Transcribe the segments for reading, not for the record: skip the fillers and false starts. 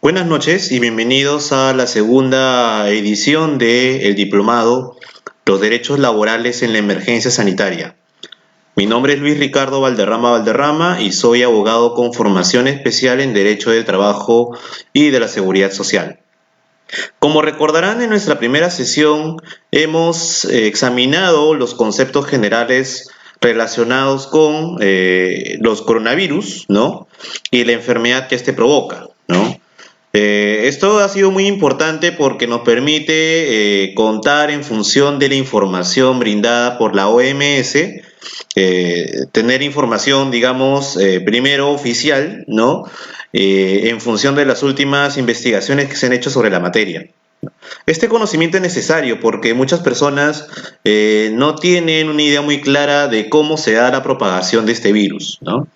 Buenas noches y bienvenidos a la segunda edición de el diplomado Los derechos laborales en la emergencia sanitaria. Mi nombre es Luis Ricardo Valderrama Valderrama y soy abogado con formación especial en Derecho del Trabajo y de la Seguridad Social. Como recordarán, en nuestra primera sesión hemos examinado los conceptos generales relacionados con los coronavirus, ¿no? Y la enfermedad que este provoca, ¿no? Esto ha sido muy importante porque nos permite contar en función de la información brindada por la OMS, tener información, digamos, primero oficial, ¿no? En función de las últimas investigaciones que se han hecho sobre la materia. Este conocimiento es necesario porque muchas personas no tienen una idea muy clara de cómo se da la propagación de este virus, ¿no?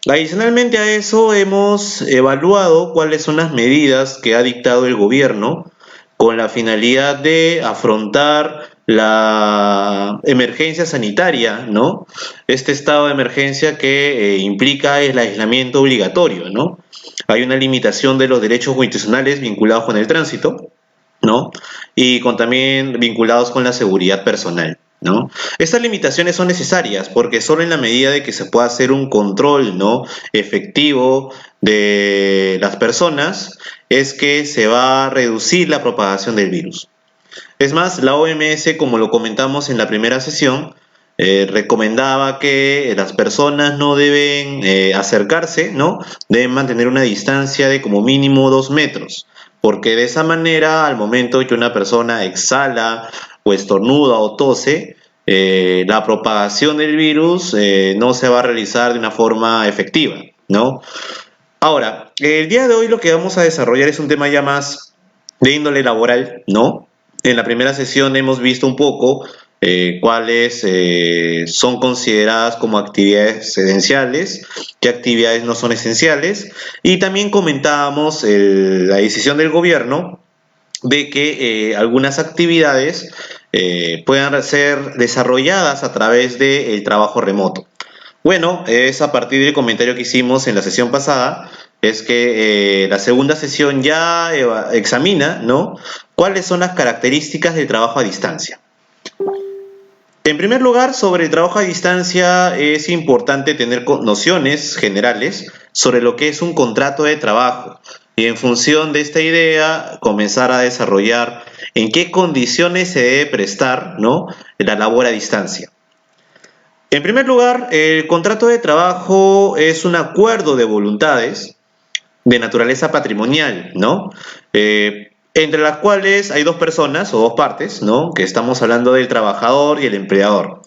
Adicionalmente a eso, hemos evaluado cuáles son las medidas que ha dictado el gobierno con la finalidad de afrontar la emergencia sanitaria, ¿no? Este estado de emergencia que implica el aislamiento obligatorio, ¿no? Hay una limitación de los derechos constitucionales vinculados con el tránsito, ¿no? Y también vinculados con la seguridad personal, ¿no? Estas limitaciones son necesarias porque solo en la medida de que se pueda hacer un control, ¿no? efectivo de las personas es que se va a reducir la propagación del virus. Es más, la OMS, como lo comentamos en la primera sesión, recomendaba que las personas no deben acercarse, ¿no? Deben mantener una distancia de como mínimo 2 metros, porque de esa manera, al momento que una persona exhala o estornuda o tose, la propagación del virus no se va a realizar de una forma efectiva, ¿no? Ahora, el día de hoy lo que vamos a desarrollar es un tema ya más de índole laboral, ¿no? En la primera sesión hemos visto un poco cuáles son consideradas como actividades esenciales, qué actividades no son esenciales, y también comentábamos la decisión del gobierno de que algunas actividades puedan ser desarrolladas a través del trabajo remoto. Bueno, es a partir del comentario que hicimos en la sesión pasada, es que la segunda sesión ya examina, ¿no? ¿Cuáles son las características del trabajo a distancia? En primer lugar, sobre el trabajo a distancia es importante tener nociones generales sobre lo que es un contrato de trabajo y en función de esta idea comenzar a desarrollar en qué condiciones se debe prestar, ¿no? la labor a distancia. En primer lugar, el contrato de trabajo es un acuerdo de voluntades de naturaleza patrimonial, ¿no? Entre las cuales hay dos personas o dos partes, ¿no? Que estamos hablando del trabajador y el empleador.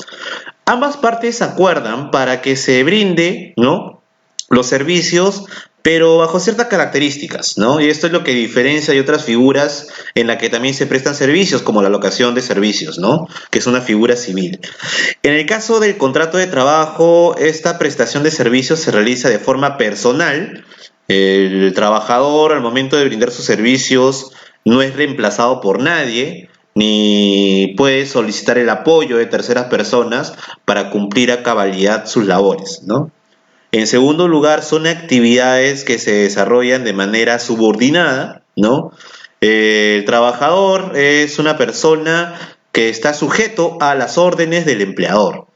Ambas partes acuerdan para que se brinde, ¿no? los servicios, pero bajo ciertas características, ¿no? Y esto es lo que diferencia de otras figuras en la que también se prestan servicios, como la locación de servicios, ¿no? Que es una figura civil. En el caso del contrato de trabajo, esta prestación de servicios se realiza de forma personal. El trabajador, al momento de brindar sus servicios, no es reemplazado por nadie, ni puede solicitar el apoyo de terceras personas para cumplir a cabalidad sus labores, ¿no? En segundo lugar, son actividades que se desarrollan de manera subordinada, ¿no? El trabajador es una persona que está sujeto a las órdenes del empleador.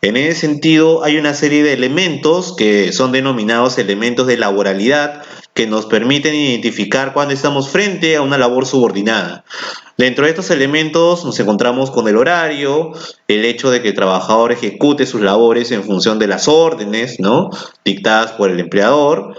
En ese sentido, hay una serie de elementos que son denominados elementos de laboralidad que nos permiten identificar cuando estamos frente a una labor subordinada. Dentro de estos elementos nos encontramos con el horario, el hecho de que el trabajador ejecute sus labores en función de las órdenes, ¿no? dictadas por el empleador.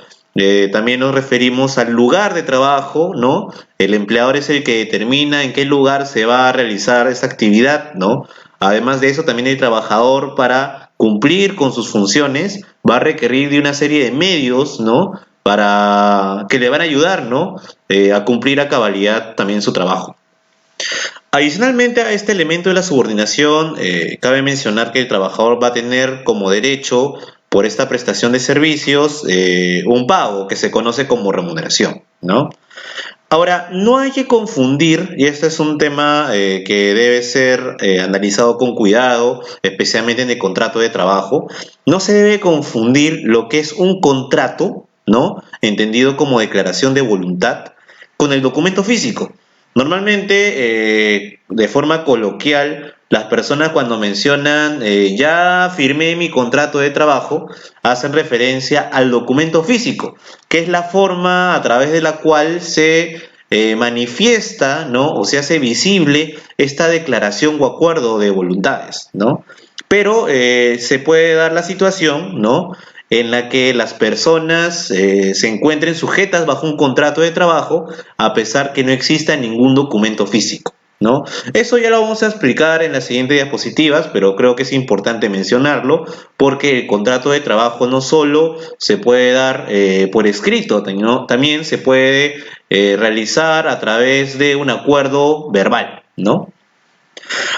También nos referimos al lugar de trabajo, ¿no? El empleador es el que determina en qué lugar se va a realizar esa actividad, ¿no? Además de eso, también el trabajador, para cumplir con sus funciones, va a requerir de una serie de medios, ¿no? Para que le van a ayudar, ¿no? A cumplir a cabalidad también su trabajo. Adicionalmente a este elemento de la subordinación, cabe mencionar que el trabajador va a tener como derecho por esta prestación de servicios un pago que se conoce como remuneración, ¿no? Ahora, no hay que confundir, y este es un tema que debe ser analizado con cuidado, especialmente en el contrato de trabajo, no se debe confundir lo que es un contrato, ¿no? Entendido como declaración de voluntad, con el documento físico. Normalmente, de forma coloquial, las personas cuando mencionan ya firmé mi contrato de trabajo, hacen referencia al documento físico, que es la forma a través de la cual se manifiesta, ¿no? O se hace visible esta declaración o acuerdo de voluntades, ¿no? Pero se puede dar la situación, ¿no? En la que las personas se encuentren sujetas bajo un contrato de trabajo a pesar que no exista ningún documento físico, ¿no? Eso ya lo vamos a explicar en las siguientes diapositivas, pero creo que es importante mencionarlo porque el contrato de trabajo no solo se puede dar por escrito, ¿no? También se puede realizar a través de un acuerdo verbal, ¿no?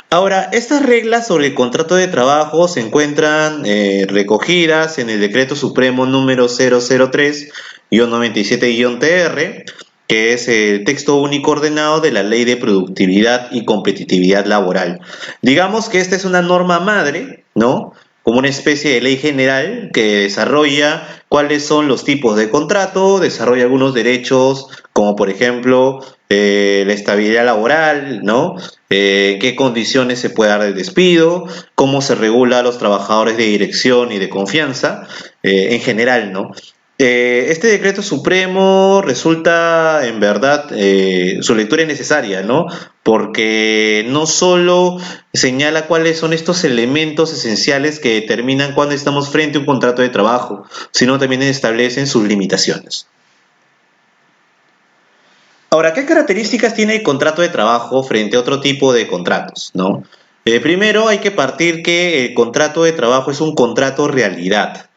Ahora, estas reglas sobre el contrato de trabajo se encuentran recogidas en el Decreto Supremo número 003-97-TR, que es el texto único ordenado de la Ley de Productividad y Competitividad Laboral. Digamos que esta es una norma madre, ¿no? Como una especie de ley general que desarrolla cuáles son los tipos de contrato, desarrolla algunos derechos, como por ejemplo la estabilidad laboral, ¿no? En qué condiciones se puede dar el despido, cómo se regula a los trabajadores de dirección y de confianza, en general, ¿no? Este decreto supremo resulta, en verdad, su lectura es necesaria, ¿no? Porque no solo señala cuáles son estos elementos esenciales que determinan cuándo estamos frente a un contrato de trabajo, sino también establecen sus limitaciones. Ahora, ¿qué características tiene el contrato de trabajo frente a otro tipo de contratos, ¿no? Primero hay que partir que el contrato de trabajo es un contrato realidad.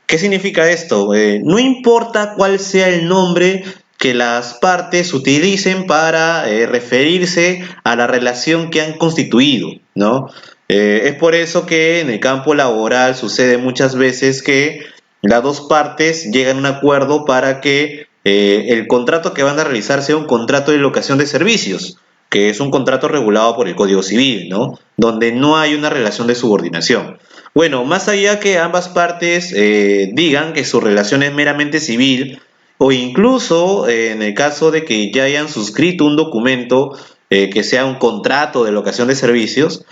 ¿Qué significa esto? No importa cuál sea el nombre que las partes utilicen para referirse a la relación que han constituido, ¿no? Es por eso que en el campo laboral sucede muchas veces que las dos partes llegan a un acuerdo para que el contrato que van a realizar sea un contrato de locación de servicios, que es un contrato regulado por el Código Civil, ¿no? Donde no hay una relación de subordinación. Bueno, más allá que ambas partes digan que su relación es meramente civil, o incluso en el caso de que ya hayan suscrito un documento que sea un contrato de locación de servicios,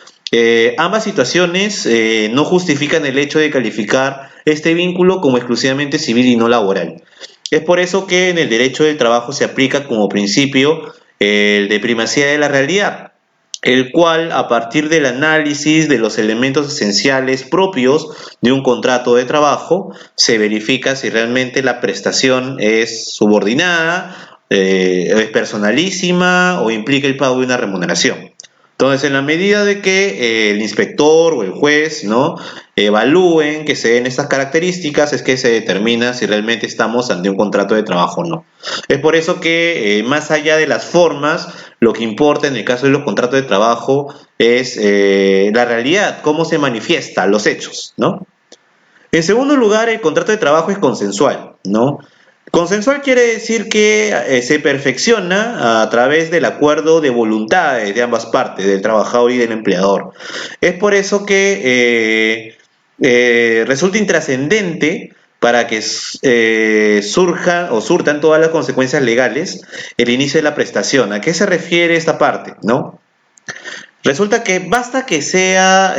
ambas situaciones no justifican el hecho de calificar este vínculo como exclusivamente civil y no laboral. Es por eso que en el derecho del trabajo se aplica como principio el de primacía de la realidad, el cual, a partir del análisis de los elementos esenciales propios de un contrato de trabajo, se verifica si realmente la prestación es subordinada, es personalísima o implica el pago de una remuneración. Entonces, en la medida de que el inspector o el juez, ¿no?, evalúen que se den estas características, es que se determina si realmente estamos ante un contrato de trabajo o no. Es por eso que, más allá de las formas, lo que importa en el caso de los contratos de trabajo es la realidad, cómo se manifiesta, los hechos, ¿no? En segundo lugar, el contrato de trabajo es consensual, ¿no? Consensual quiere decir que se perfecciona a través del acuerdo de voluntades de ambas partes, del trabajador y del empleador. Es por eso que resulta intrascendente para que surjan o surtan todas las consecuencias legales el inicio de la prestación. ¿A qué se refiere esta parte, no? Resulta que basta que sea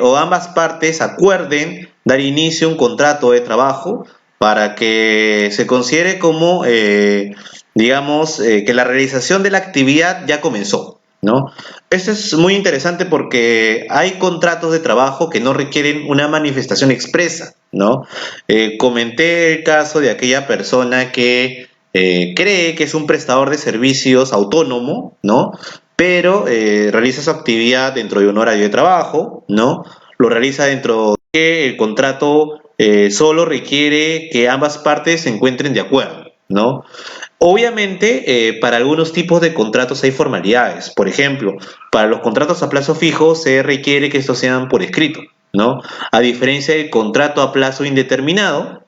o ambas partes acuerden dar inicio a un contrato de trabajo para que se considere como, digamos, que la realización de la actividad ya comenzó, ¿no? Esto es muy interesante porque hay contratos de trabajo que no requieren una manifestación expresa, ¿no? Comenté el caso de aquella persona que cree que es un prestador de servicios autónomo, ¿no? Pero realiza su actividad dentro de un horario de trabajo, ¿no? Lo realiza dentro de que el contrato solo requiere que ambas partes se encuentren de acuerdo, ¿no? Obviamente, para algunos tipos de contratos hay formalidades. Por ejemplo, para los contratos a plazo fijo se requiere que estos sean por escrito, ¿no? A diferencia del contrato a plazo indeterminado,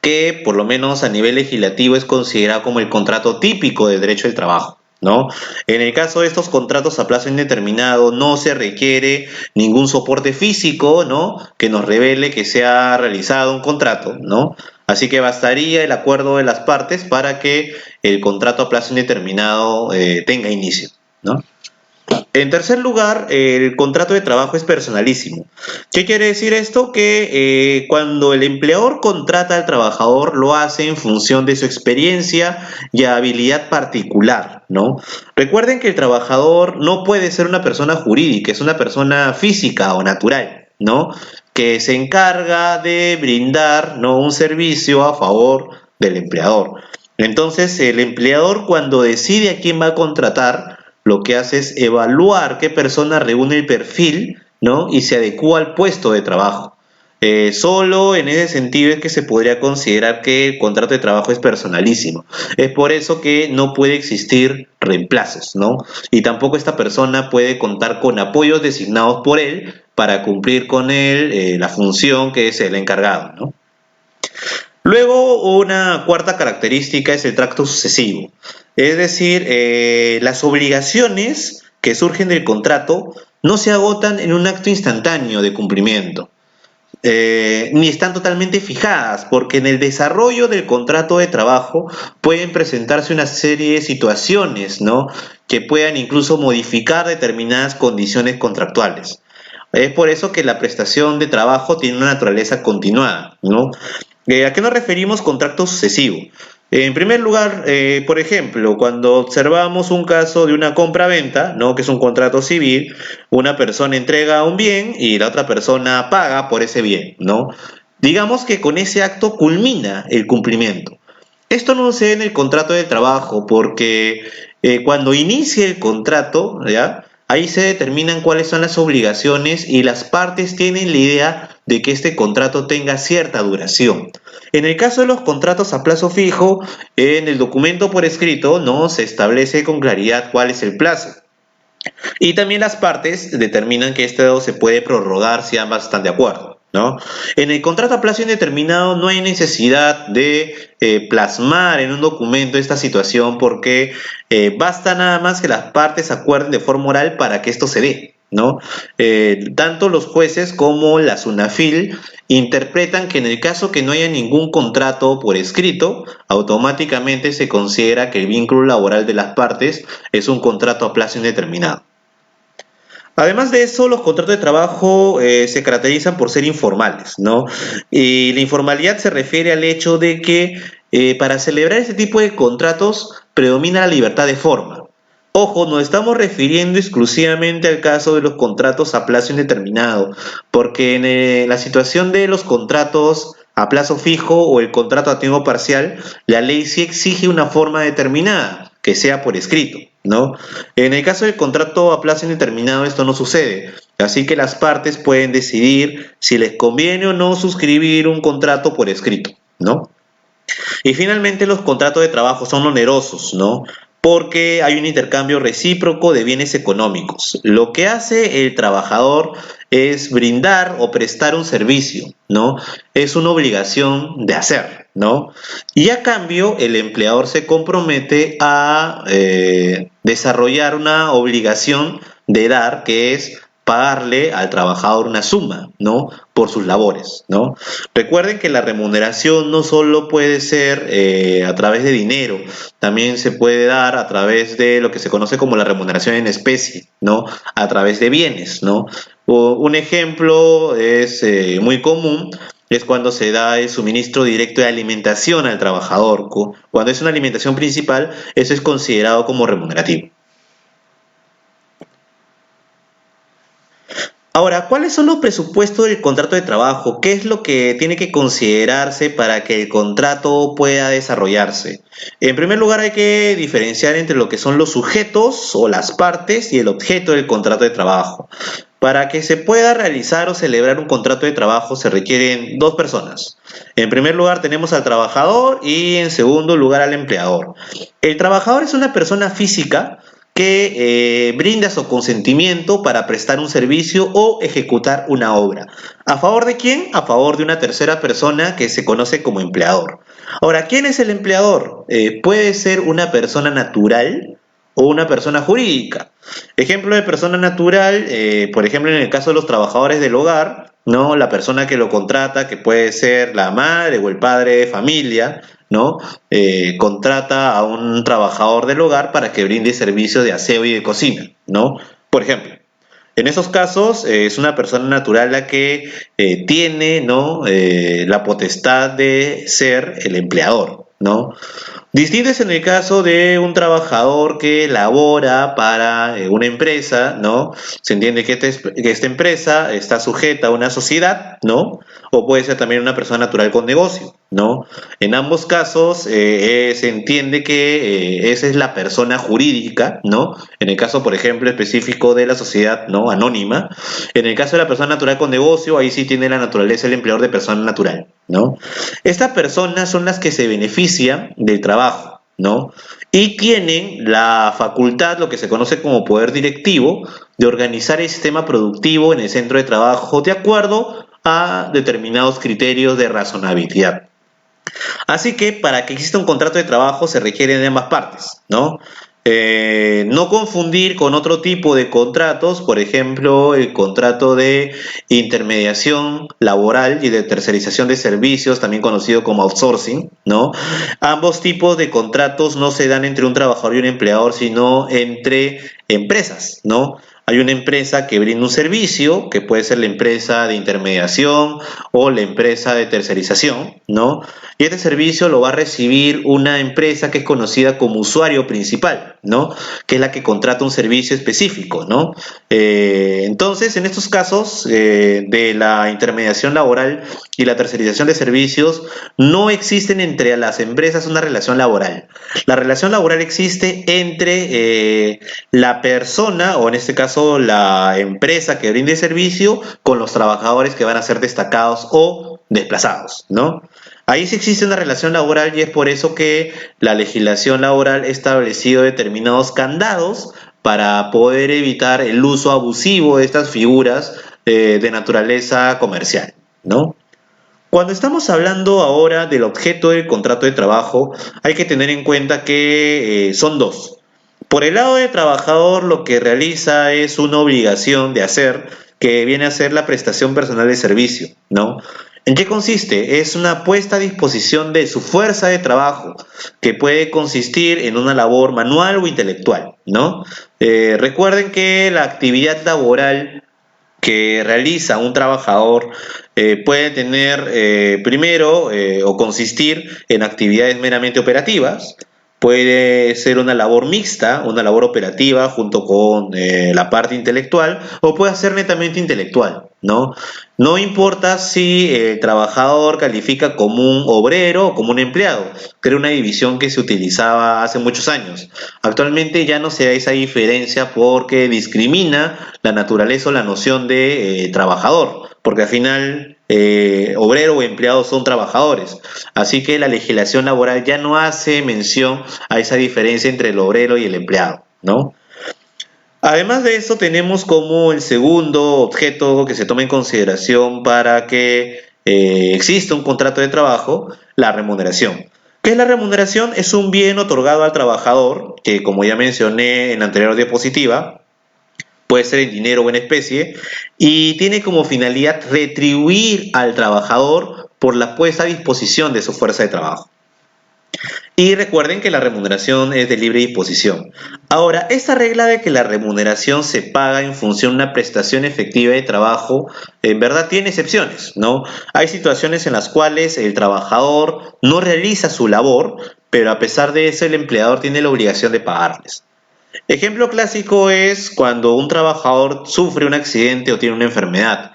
que por lo menos a nivel legislativo es considerado como el contrato típico de derecho del trabajo, ¿no? En el caso de estos contratos a plazo indeterminado no se requiere ningún soporte físico, ¿no?, que nos revele que se ha realizado un contrato, ¿no? Así que bastaría el acuerdo de las partes para que el contrato a plazo indeterminado tenga inicio, ¿no? En tercer lugar, el contrato de trabajo es personalísimo. ¿Qué quiere decir esto? Que cuando el empleador contrata al trabajador lo hace en función de su experiencia y habilidad particular, ¿no? Recuerden que el trabajador no puede ser una persona jurídica, es una persona física o natural, ¿no? Que se encarga de brindar, ¿no?, un servicio a favor del empleador. Entonces, el empleador cuando decide a quién va a contratar, lo que hace es evaluar qué persona reúne el perfil, ¿no?, y se adecua al puesto de trabajo. Solo en ese sentido es que se podría considerar que el contrato de trabajo es personalísimo. Es por eso que no puede existir reemplazos, ¿no? Y tampoco esta persona puede contar con apoyos designados por él para cumplir con él la función que es el encargado, ¿no? Luego, una cuarta característica es el tracto sucesivo. Es decir, las obligaciones que surgen del contrato no se agotan en un acto instantáneo de cumplimiento, ni están totalmente fijadas, porque en el desarrollo del contrato de trabajo pueden presentarse una serie de situaciones, ¿no?, que puedan incluso modificar determinadas condiciones contractuales. Es por eso que la prestación de trabajo tiene una naturaleza continuada, ¿no? ¿A qué nos referimos con tracto sucesivo? En primer lugar, por ejemplo, cuando observamos un caso de una compra-venta, ¿no?, que es un contrato civil, una persona entrega un bien y la otra persona paga por ese bien, ¿no? Digamos que con ese acto culmina el cumplimiento. Esto no sucede en el contrato de trabajo porque cuando inicia el contrato, ¿ya?, ahí se determinan cuáles son las obligaciones y las partes tienen la idea de que este contrato tenga cierta duración. En el caso de los contratos a plazo fijo, en el documento por escrito no se establece con claridad cuál es el plazo. Y también las partes determinan que este se puede prorrogar si ambas están de acuerdo, ¿no? En el contrato a plazo indeterminado no hay necesidad de plasmar en un documento esta situación porque basta nada más que las partes acuerden de forma oral para que esto se dé, ¿no? Tanto los jueces como la SUNAFIL interpretan que en el caso que no haya ningún contrato por escrito, automáticamente se considera que el vínculo laboral de las partes es un contrato a plazo indeterminado. Además de eso, los contratos de trabajo se caracterizan por ser informales, ¿no? Y la informalidad se refiere al hecho de que para celebrar este tipo de contratos predomina la libertad de forma. Ojo, nos estamos refiriendo exclusivamente al caso de los contratos a plazo indeterminado, porque en la situación de los contratos a plazo fijo o el contrato a tiempo parcial, la ley sí exige una forma determinada, que sea por escrito, ¿no? En el caso del contrato a plazo indeterminado esto no sucede, así que las partes pueden decidir si les conviene o no suscribir un contrato por escrito, ¿no? Y finalmente los contratos de trabajo son onerosos, ¿no? Porque hay un intercambio recíproco de bienes económicos. Lo que hace el trabajador es brindar o prestar un servicio, ¿no? Es una obligación de hacer, ¿no? Y a cambio el empleador se compromete a desarrollar una obligación de dar, que es pagarle al trabajador una suma, ¿no?, por sus labores, ¿no? Recuerden que la remuneración no solo puede ser a través de dinero, también se puede dar a través de lo que se conoce como la remuneración en especie, ¿no?, a través de bienes, ¿no? Un ejemplo es muy común, es cuando se da el suministro directo de alimentación al trabajador. Cuando es una alimentación principal, eso es considerado como remunerativo. Ahora, ¿cuáles son los presupuestos del contrato de trabajo? ¿Qué es lo que tiene que considerarse para que el contrato pueda desarrollarse? En primer lugar, hay que diferenciar entre lo que son los sujetos o las partes y el objeto del contrato de trabajo. Para que se pueda realizar o celebrar un contrato de trabajo se requieren dos personas. En primer lugar tenemos al trabajador y en segundo lugar al empleador. El trabajador es una persona física que brinda su consentimiento para prestar un servicio o ejecutar una obra. ¿A favor de quién? A favor de una tercera persona que se conoce como empleador. Ahora, ¿quién es el empleador? Puede ser una persona natural o una persona jurídica. Ejemplo de persona natural, por ejemplo, en el caso de los trabajadores del hogar, ¿no? La persona que lo contrata, que puede ser la madre o el padre de familia, ¿no? Contrata a un trabajador del hogar para que brinde servicios de aseo y de cocina, ¿no? Por ejemplo, en esos casos es una persona natural la que tiene, ¿no? La potestad de ser el empleador, ¿no? Distinto es en el caso de un trabajador que labora para una empresa, ¿no? Se entiende que, que esta empresa está sujeta a una sociedad, ¿no? O puede ser también una persona natural con negocio, ¿no? En ambos casos se entiende que esa es la persona jurídica, ¿no? En el caso, por ejemplo, específico de la sociedad, ¿no? Anónima. En el caso de la persona natural con negocio, ahí sí tiene la naturaleza el empleador de persona natural, ¿no? Estas personas son las que se benefician del trabajo, ¿no? Y tienen la facultad, lo que se conoce como poder directivo, de organizar el sistema productivo en el centro de trabajo de acuerdo a determinados criterios de razonabilidad. Así que para que exista un contrato de trabajo se requieren de ambas partes, ¿no? No confundir con otro tipo de contratos, por ejemplo, el contrato de intermediación laboral y de tercerización de servicios, también conocido como outsourcing, ¿no? Ambos tipos de contratos no se dan entre un trabajador y un empleador, sino entre empresas, ¿no? Hay una empresa que brinda un servicio, que puede ser la empresa de intermediación o la empresa de tercerización, ¿no? Y este servicio lo va a recibir una empresa que es conocida como usuario principal, ¿no? Que es la que contrata un servicio específico, ¿no? Entonces, en estos casos de la intermediación laboral y la tercerización de servicios, no existen entre las empresas una relación laboral. La relación laboral existe entre la persona, o en este caso la empresa que brinde servicio, con los trabajadores que van a ser destacados o desplazados, ¿no? Ahí sí existe una relación laboral y es por eso que la legislación laboral ha establecido determinados candados para poder evitar el uso abusivo de estas figuras de naturaleza comercial, ¿no? Cuando estamos hablando ahora del objeto del contrato de trabajo, hay que tener en cuenta que son dos. Por el lado del trabajador, lo que realiza es una obligación de hacer, que viene a ser la prestación personal de servicio, ¿no? ¿En qué consiste? Es una puesta a disposición de su fuerza de trabajo, que puede consistir en una labor manual o intelectual, ¿no? Recuerden que la actividad laboral que realiza un trabajador puede tener primero o consistir en actividades meramente operativas, puede ser una labor mixta, una labor operativa junto con la parte intelectual, o puede ser netamente intelectual, ¿no? No importa si el trabajador califica como un obrero o como un empleado, que era una división que se utilizaba hace muchos años. Actualmente ya no se da esa diferencia porque discrimina la naturaleza o la noción de trabajador, porque al final obrero o empleado son trabajadores. Así que la legislación laboral ya no hace mención a esa diferencia entre el obrero y el empleado, ¿no? Además de eso, tenemos como el segundo objeto que se toma en consideración para que exista un contrato de trabajo, la remuneración. ¿Qué es la remuneración? Es un bien otorgado al trabajador, que como ya mencioné en la anterior diapositiva, puede ser en dinero o en especie, y tiene como finalidad retribuir al trabajador por la puesta a disposición de su fuerza de trabajo. Y recuerden que la remuneración es de libre disposición. Ahora, esta regla de que la remuneración se paga en función de una prestación efectiva de trabajo, en verdad tiene excepciones, ¿no? Hay situaciones en las cuales el trabajador no realiza su labor, pero a pesar de eso el empleador tiene la obligación de pagarles. Ejemplo clásico es cuando un trabajador sufre un accidente o tiene una enfermedad.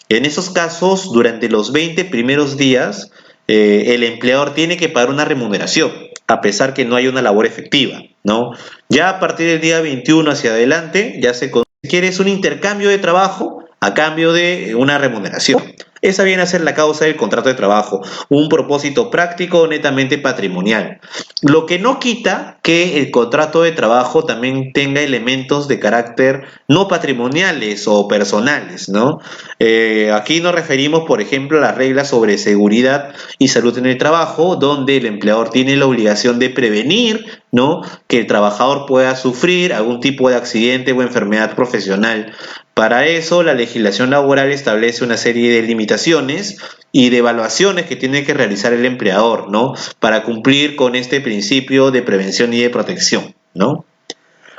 En esos casos, durante los 20 primeros días, el empleador tiene que pagar una remuneración, a pesar que no hay una labor efectiva, ¿no? Ya a partir del día 21 hacia adelante, ya se quiere es un intercambio de trabajo a cambio de una remuneración. Esa viene a ser la causa del contrato de trabajo, un propósito práctico netamente patrimonial. Lo que no quita que el contrato de trabajo también tenga elementos de carácter no patrimoniales o personales, ¿no? Aquí nos referimos, por ejemplo, a las reglas sobre seguridad y salud en el trabajo, donde el empleador tiene la obligación de prevenir, ¿no?, que el trabajador pueda sufrir algún tipo de accidente o enfermedad profesional Para eso, la legislación laboral establece una serie de limitaciones y de evaluaciones que tiene que realizar el empleador, ¿no? Para cumplir con este principio de prevención y de protección, ¿no?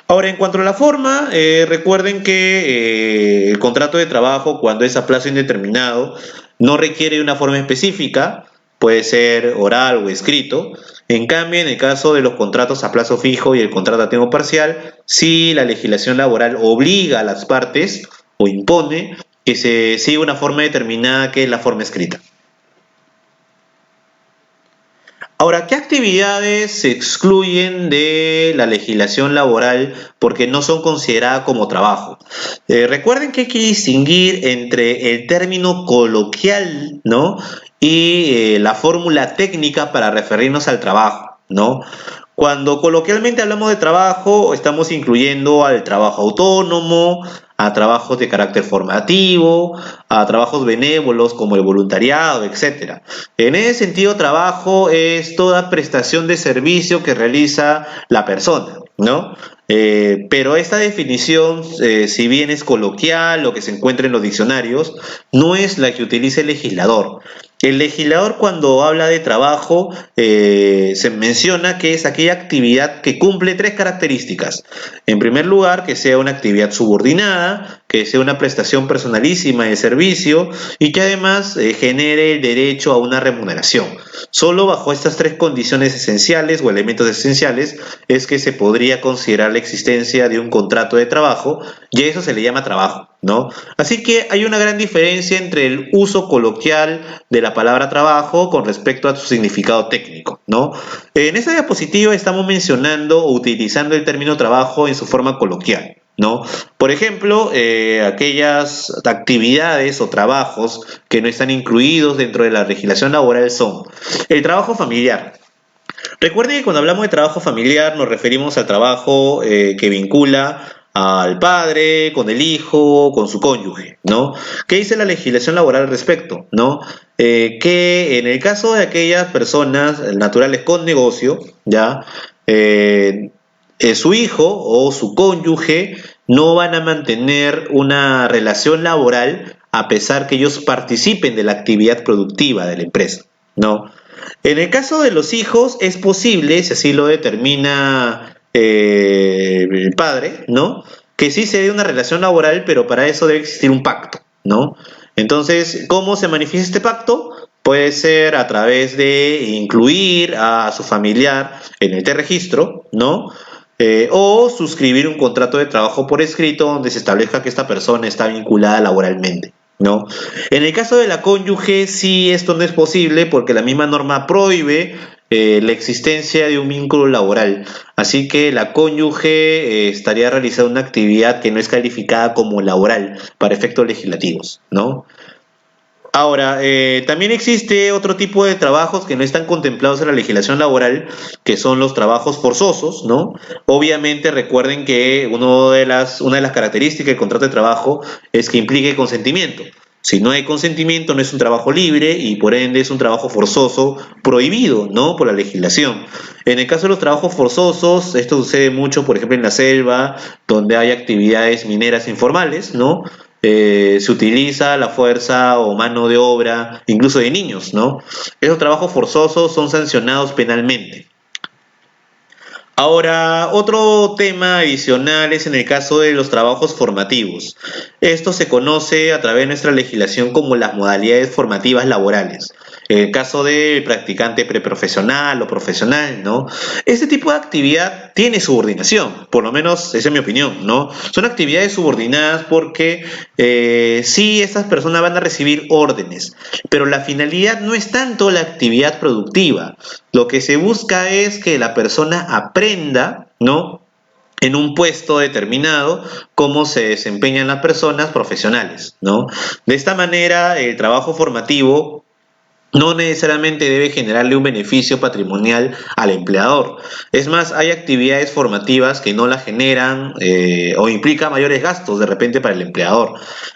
Ahora, en cuanto a la forma, recuerden que el contrato de trabajo, cuando es a plazo indeterminado, no requiere una forma específica, puede ser oral o escrito. En cambio, en el caso de los contratos a plazo fijo y el contrato a tiempo parcial, sí la legislación laboral obliga a las partes o impone que se siga una forma determinada que es la forma escrita. Ahora, ¿qué actividades se excluyen de la legislación laboral porque no son consideradas como trabajo? Recuerden que hay que distinguir entre el término coloquial, ¿no? Y la fórmula técnica para referirnos al trabajo, ¿no? Cuando coloquialmente hablamos de trabajo, estamos incluyendo al trabajo autónomo, a trabajos de carácter formativo, a trabajos benévolos como el voluntariado, etcétera. En ese sentido, trabajo es toda prestación de servicio que realiza la persona, ¿no? Pero esta definición, si bien es coloquial o que se encuentra en los diccionarios, no es la que utiliza el legislador. El legislador cuando habla de trabajo se menciona que es aquella actividad que cumple tres características. En primer lugar, que sea una actividad subordinada, que sea una prestación personalísima de servicio y que además genere el derecho a una remuneración. Solo bajo estas tres condiciones esenciales o elementos esenciales es que se podría considerar la existencia de un contrato de trabajo y a eso se le llama trabajo, ¿no? Así que hay una gran diferencia entre el uso coloquial de la palabra trabajo con respecto a su significado técnico, ¿no? En esta diapositiva estamos mencionando o utilizando el término trabajo en su forma coloquial, ¿no? Por ejemplo, aquellas actividades o trabajos que no están incluidos dentro de la legislación laboral son el trabajo familiar. Recuerden que cuando hablamos de trabajo familiar nos referimos al trabajo que vincula al padre, con el hijo, con su cónyuge, ¿no? ¿Qué dice la legislación laboral al respecto, ¿no? Que en el caso de aquellas personas naturales con negocio, ¿ya? Su hijo o su cónyuge no van a mantener una relación laboral a pesar que ellos participen de la actividad productiva de la empresa, ¿no? En el caso de los hijos es posible, si así lo determina el padre, ¿no? Que sí se dé una relación laboral, pero para eso debe existir un pacto, ¿no? Entonces, ¿cómo se manifiesta este pacto? Puede ser a través de incluir a su familiar en este registro, ¿no? O suscribir un contrato de trabajo por escrito donde se establezca que esta persona está vinculada laboralmente, ¿no? En el caso de la cónyuge, sí, esto no es posible porque la misma norma prohíbe la existencia de un vínculo laboral. Así que la cónyuge estaría realizando una actividad que no es calificada como laboral para efectos legislativos, ¿no? Ahora, también existe otro tipo de trabajos que no están contemplados en la legislación laboral, que son los trabajos forzosos, ¿no? Obviamente recuerden que una de las características del contrato de trabajo es que implique consentimiento. Si no hay consentimiento, no es un trabajo libre y por ende es un trabajo forzoso prohibido, ¿no? Por la legislación. En el caso de los trabajos forzosos, esto sucede mucho, por ejemplo, en la selva, donde hay actividades mineras informales, ¿no? Se utiliza la fuerza o mano de obra, incluso de niños, ¿no? Esos trabajos forzosos son sancionados penalmente. Ahora, otro tema adicional es en el caso de los trabajos formativos. Esto se conoce a través de nuestra legislación como las modalidades formativas laborales. En el caso del practicante preprofesional o profesional, ¿no? Este tipo de actividad tiene subordinación, por lo menos esa es mi opinión, ¿no? Son actividades subordinadas porque sí, estas personas van a recibir órdenes, pero la finalidad no es tanto la actividad productiva. Lo que se busca es que la persona aprenda, ¿no? En un puesto determinado, cómo se desempeñan las personas profesionales, ¿no? De esta manera, el trabajo formativo no necesariamente debe generarle un beneficio patrimonial al empleador. Es más, hay actividades formativas que no la generan o implican mayores gastos de repente para el empleador,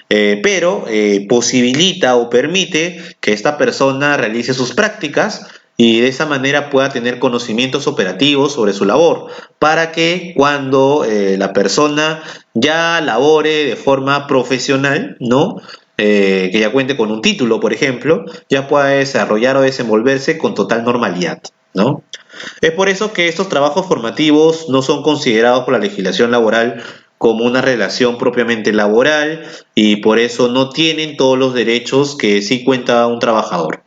pero posibilita o permite que esta persona realice sus prácticas y de esa manera pueda tener conocimientos operativos sobre su labor. para que cuando la persona ya labore de forma profesional, ¿no? Que ya cuente con un título, por ejemplo, ya pueda desarrollar o desenvolverse con total normalidad, ¿no? Es por eso que estos trabajos formativos no son considerados por la legislación laboral como una relación propiamente laboral y por eso no tienen todos los derechos que sí cuenta un trabajador.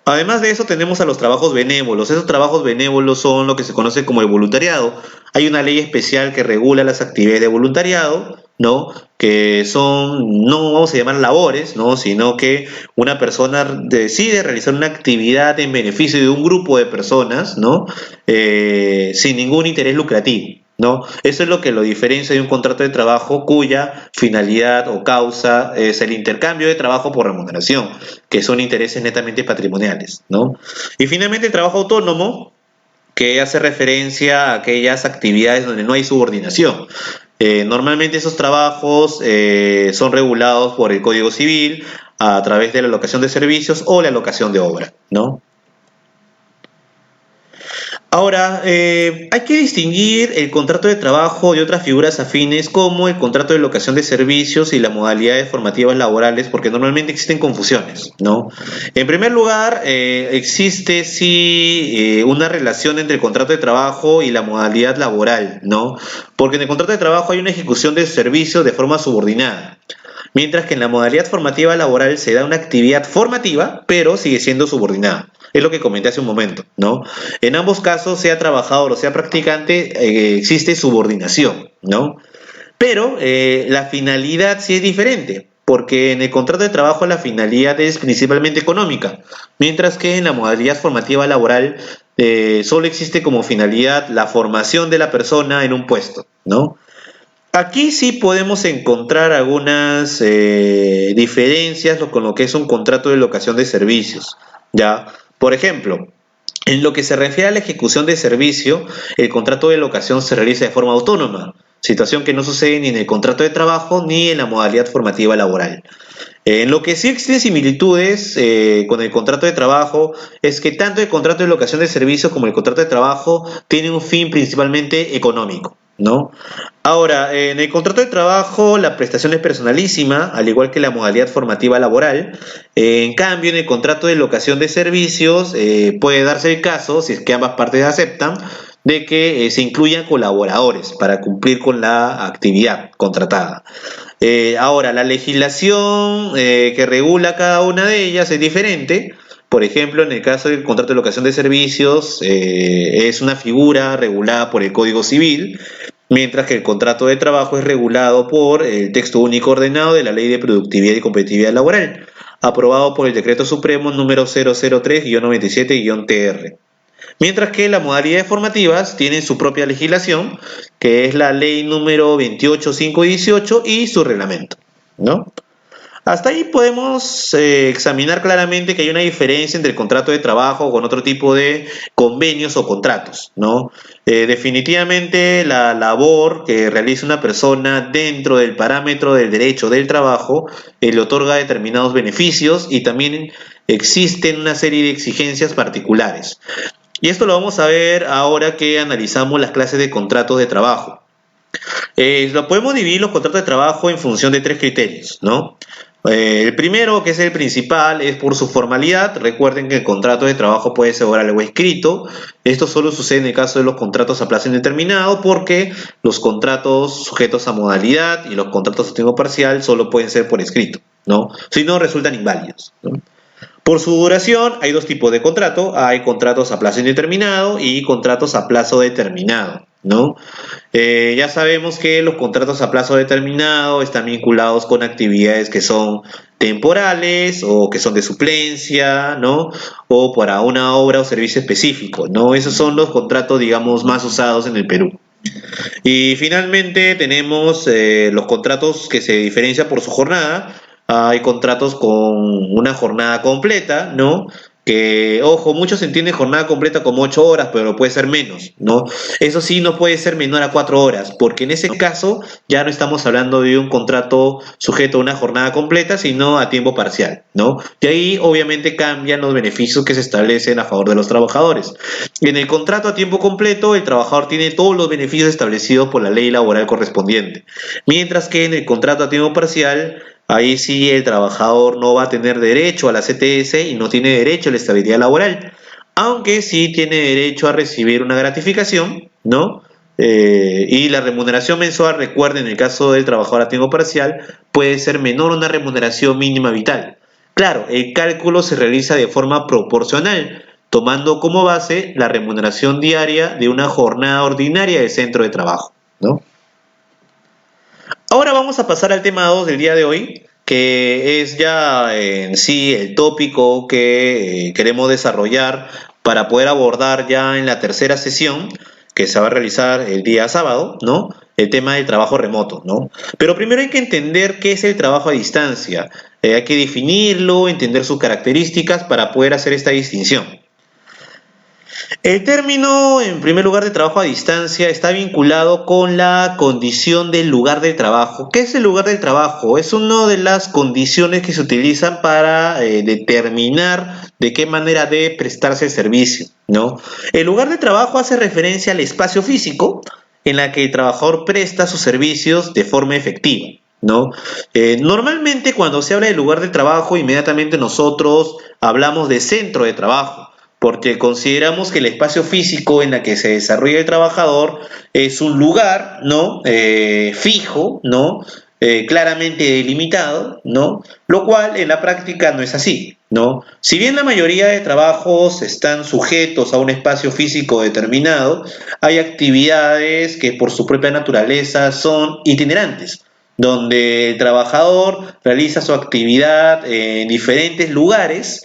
Además de eso tenemos a los trabajos benévolos. Esos trabajos benévolos son lo que se conoce como el voluntariado. Hay una ley especial que regula las actividades de voluntariado, ¿no? Que son, no vamos a llamar labores, ¿no? Sino que una persona decide realizar una actividad en beneficio de un grupo de personas, ¿no? Sin ningún interés lucrativo. ¿No? Eso es lo que lo diferencia de un contrato de trabajo cuya finalidad o causa es el intercambio de trabajo por remuneración, que son intereses netamente patrimoniales, ¿no? Y finalmente el trabajo autónomo, que hace referencia a aquellas actividades donde no hay subordinación. Normalmente esos trabajos son regulados por el Código Civil a través de la alocación de servicios o la alocación de obra, ¿no? Ahora, hay que distinguir el contrato de trabajo de otras figuras afines como el contrato de locación de servicios y las modalidades formativas laborales, porque normalmente existen confusiones, ¿no? En primer lugar, existe sí una relación entre el contrato de trabajo y la modalidad laboral, ¿no? Porque en el contrato de trabajo hay una ejecución de servicios de forma subordinada. Mientras que en la modalidad formativa laboral se da una actividad formativa, pero sigue siendo subordinada. Es lo que comenté hace un momento, ¿no? En ambos casos, sea trabajador o sea practicante, existe subordinación, ¿no? Pero la finalidad sí es diferente, porque en el contrato de trabajo la finalidad es principalmente económica, mientras que en la modalidad formativa laboral solo existe como finalidad la formación de la persona en un puesto, ¿no? Aquí sí podemos encontrar algunas diferencias con lo que es un contrato de locación de servicios, ¿ya? Por ejemplo, en lo que se refiere a la ejecución de servicio, el contrato de locación se realiza de forma autónoma, situación que no sucede ni en el contrato de trabajo ni en la modalidad formativa laboral. En lo que sí existen similitudes con el contrato de trabajo es que tanto el contrato de locación de servicios como el contrato de trabajo tienen un fin principalmente económico, ¿no? Ahora, en el contrato de trabajo la prestación es personalísima, al igual que la modalidad formativa laboral. En cambio, en el contrato de locación de servicios puede darse el caso, si es que ambas partes aceptan, de que se incluyan colaboradores para cumplir con la actividad contratada. Ahora, la legislación que regula cada una de ellas es diferente. Por ejemplo, en el caso del contrato de locación de servicios, es una figura regulada por el Código Civil, mientras que el contrato de trabajo es regulado por el texto único ordenado de la Ley de Productividad y Competitividad Laboral, aprobado por el Decreto Supremo número 003-97-TR. Mientras que las modalidades formativas tienen su propia legislación, que es la ley número 28518 y su reglamento, ¿no? Hasta ahí podemos examinar claramente que hay una diferencia entre el contrato de trabajo con otro tipo de convenios o contratos, ¿no? Definitivamente la labor que realiza una persona dentro del parámetro del derecho del trabajo le otorga determinados beneficios y también existen una serie de exigencias particulares. Y esto lo vamos a ver ahora que analizamos las clases de contratos de trabajo. Lo podemos dividir los contratos de trabajo en función de tres criterios, ¿no? El primero, que es el principal, es por su formalidad. Recuerden que el contrato de trabajo puede ser oral o escrito. Esto solo sucede en el caso de los contratos a plazo indeterminado porque los contratos sujetos a modalidad y los contratos a tiempo parcial solo pueden ser por escrito, ¿no? Si no, resultan inválidos, ¿no? Por su duración, hay dos tipos de contrato. Hay contratos a plazo indeterminado y contratos a plazo determinado, ¿no? Ya sabemos que los contratos a plazo determinado están vinculados con actividades que son temporales o que son de suplencia, ¿no? O para una obra o servicio específico, ¿no? Esos son los contratos, digamos, más usados en el Perú. Y finalmente tenemos los contratos que se diferencian por su jornada. Hay contratos con una jornada completa, ¿no? que, ojo, muchos entienden jornada completa como 8 horas, pero puede ser menos, ¿no? Eso sí, no puede ser menor a 4 horas, porque en ese caso ya no estamos hablando de un contrato sujeto a una jornada completa, sino a tiempo parcial, ¿no? Y ahí obviamente cambian los beneficios que se establecen a favor de los trabajadores. En el contrato a tiempo completo, el trabajador tiene todos los beneficios establecidos por la ley laboral correspondiente, mientras que en el contrato a tiempo parcial, ahí sí el trabajador no va a tener derecho a la CTS y no tiene derecho a la estabilidad laboral, aunque sí tiene derecho a recibir una gratificación, ¿no? Y la remuneración mensual, recuerden, en el caso del trabajador a tiempo parcial, puede ser menor a una remuneración mínima vital. Claro, el cálculo se realiza de forma proporcional, tomando como base la remuneración diaria de una jornada ordinaria del centro de trabajo, ¿no? Ahora vamos a pasar al tema 2 del día de hoy, que es ya en sí el tópico que queremos desarrollar para poder abordar ya en la tercera sesión que se va a realizar el día sábado, ¿no? El tema del trabajo remoto, ¿no? Pero primero hay que entender qué es el trabajo a distancia. Hay que definirlo, entender sus características para poder hacer esta distinción. El término, en primer lugar, de trabajo a distancia está vinculado con la condición del lugar de trabajo. ¿Qué es el lugar del trabajo? Es una de las condiciones que se utilizan para determinar de qué manera debe prestarse el servicio, ¿no? El lugar de trabajo hace referencia al espacio físico en la que el trabajador presta sus servicios de forma efectiva, ¿no? Normalmente cuando se habla del lugar de trabajo, inmediatamente nosotros hablamos de centro de trabajo, porque consideramos que el espacio físico en el que se desarrolla el trabajador es un lugar, ¿no? Fijo, ¿no? Claramente delimitado, ¿no? Lo cual en la práctica no es así, ¿no? Si bien la mayoría de trabajos están sujetos a un espacio físico determinado, hay actividades que por su propia naturaleza son itinerantes, donde el trabajador realiza su actividad en diferentes lugares,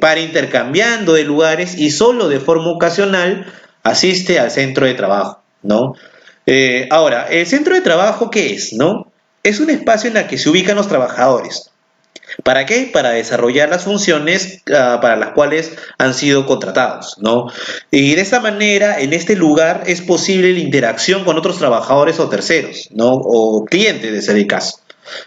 para intercambiando de lugares y solo de forma ocasional asiste al centro de trabajo, ¿no? Ahora, ¿el centro de trabajo qué es, no? Es un espacio en el que se ubican los trabajadores. ¿Para qué? Para desarrollar las funciones para las cuales han sido contratados, ¿no? Y de esta manera, en este lugar es posible la interacción con otros trabajadores o terceros, ¿no? O clientes, de ser el caso.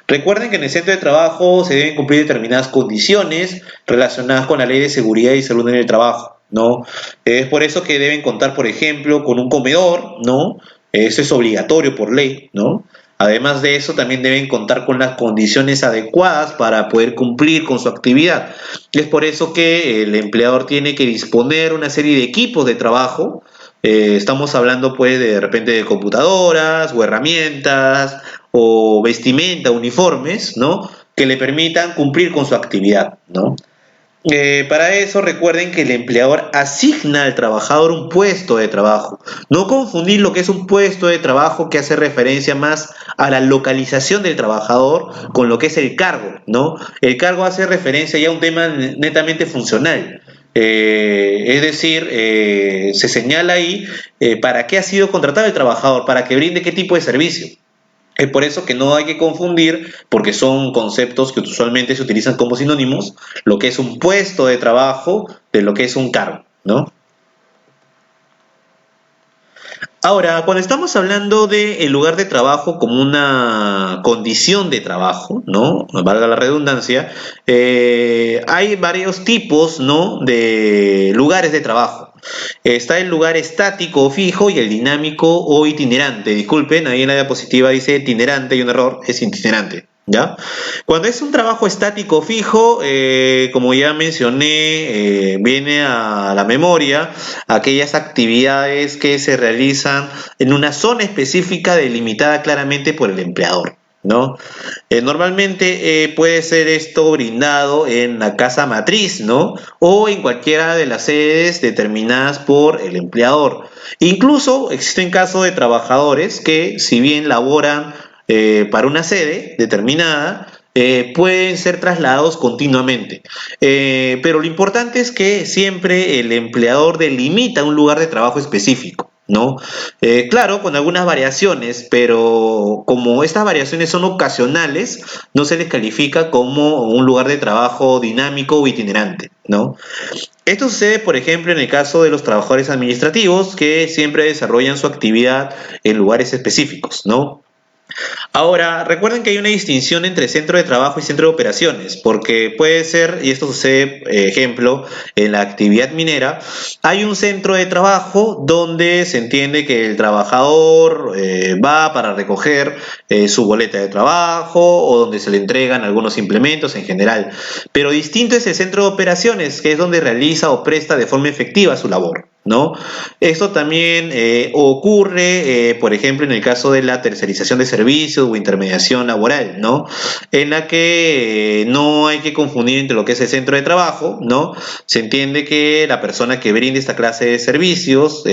Recuerden que en el centro de trabajo se deben cumplir determinadas condiciones relacionadas con la ley de seguridad y salud en el trabajo, ¿no? Es por eso que deben contar, por ejemplo, con un comedor, ¿no? Eso es obligatorio por ley, ¿no? Además de eso, también deben contar con las condiciones adecuadas para poder cumplir con su actividad. Es por eso que el empleador tiene que disponer una serie de equipos de trabajo. Estamos hablando pues de repente de computadoras o herramientas o vestimenta, uniformes, ¿no? Que le permitan cumplir con su actividad, ¿no? Para eso recuerden que el empleador asigna al trabajador un puesto de trabajo. No confundir lo que es un puesto de trabajo que hace referencia más a la localización del trabajador con lo que es el cargo, ¿no? El cargo hace referencia ya a un tema netamente funcional. Es decir, se señala ahí para qué ha sido contratado el trabajador, para que brinde qué tipo de servicio. Es por eso que no hay que confundir, porque son conceptos que usualmente se utilizan como sinónimos, lo que es un puesto de trabajo de lo que es un cargo, ¿no? Ahora, cuando estamos hablando del lugar de trabajo como una condición de trabajo, ¿no? Valga la redundancia, hay varios tipos, ¿no? De lugares de trabajo. Está el lugar estático o fijo y el dinámico o itinerante. Disculpen, ahí en la diapositiva dice itinerante, hay un error, es itinerante. ¿Ya? Cuando es un trabajo estático fijo, como ya mencioné, viene a la memoria aquellas actividades que se realizan en una zona específica delimitada claramente por el empleador, ¿no? Normalmente puede ser esto brindado en la casa matriz, ¿no? O en cualquiera de las sedes determinadas por el empleador. Incluso existen casos de trabajadores que, si bien laboran para una sede determinada, pueden ser trasladados continuamente. Pero lo importante es que siempre el empleador delimita un lugar de trabajo específico, ¿no? Claro, con algunas variaciones, pero como estas variaciones son ocasionales, no se les califica como un lugar de trabajo dinámico o itinerante, ¿no? Esto sucede, por ejemplo, en el caso de los trabajadores administrativos que siempre desarrollan su actividad en lugares específicos, ¿no? Ahora, recuerden que hay una distinción entre centro de trabajo y centro de operaciones, porque puede ser, y esto sucede, ejemplo, en la actividad minera, hay un centro de trabajo donde se entiende que el trabajador va para recoger su boleta de trabajo o donde se le entregan algunos implementos en general, pero distinto es el centro de operaciones, que es donde realiza o presta de forma efectiva su labor, ¿no? Esto también ocurre, por ejemplo, en el caso de la tercerización de servicios o intermediación laboral, ¿no? En la que no hay que confundir entre lo que es el centro de trabajo, ¿no? Se entiende que la persona que brinde esta clase de servicios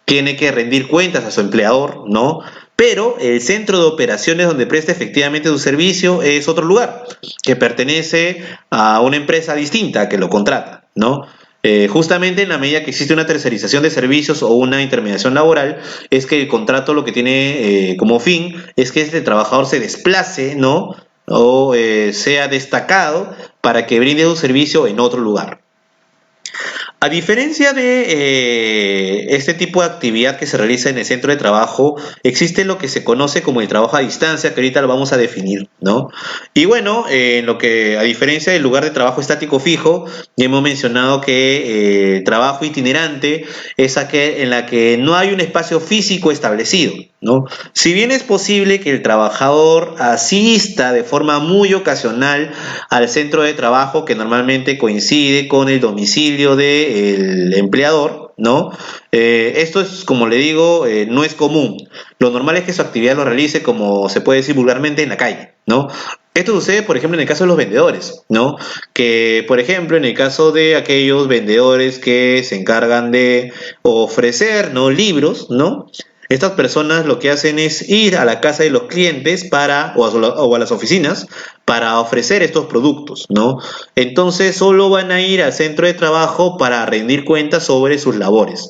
tiene que rendir cuentas a su empleador, ¿no? Pero el centro de operaciones donde presta efectivamente su servicio es otro lugar, que pertenece a una empresa distinta que lo contrata, ¿no? Justamente en la medida que existe una tercerización de servicios o una intermediación laboral, es que el contrato lo que tiene como fin es que este trabajador se desplace, ¿no? O sea destacado para que brinde un servicio en otro lugar. A diferencia de este tipo de actividad que se realiza en el centro de trabajo, existe lo que se conoce como el trabajo a distancia, que ahorita lo vamos a definir, ¿no? Y bueno, en lo que, a diferencia del lugar de trabajo estático fijo, ya hemos mencionado que trabajo itinerante es aquel en la que no hay un espacio físico establecido, ¿no? Si bien es posible que el trabajador asista de forma muy ocasional al centro de trabajo que normalmente coincide con el domicilio del empleador, ¿no? Esto es, como le digo, no es común. Lo normal es que su actividad lo realice, como se puede decir vulgarmente, en la calle, ¿no? Esto sucede, por ejemplo, en el caso de los vendedores, ¿no? Que, por ejemplo, en el caso de aquellos vendedores que se encargan de ofrecer, ¿no? Libros, ¿no? Estas personas lo que hacen es ir a la casa de los clientes o a las oficinas para ofrecer estos productos, ¿no? Entonces solo van a ir al centro de trabajo para rendir cuentas sobre sus labores.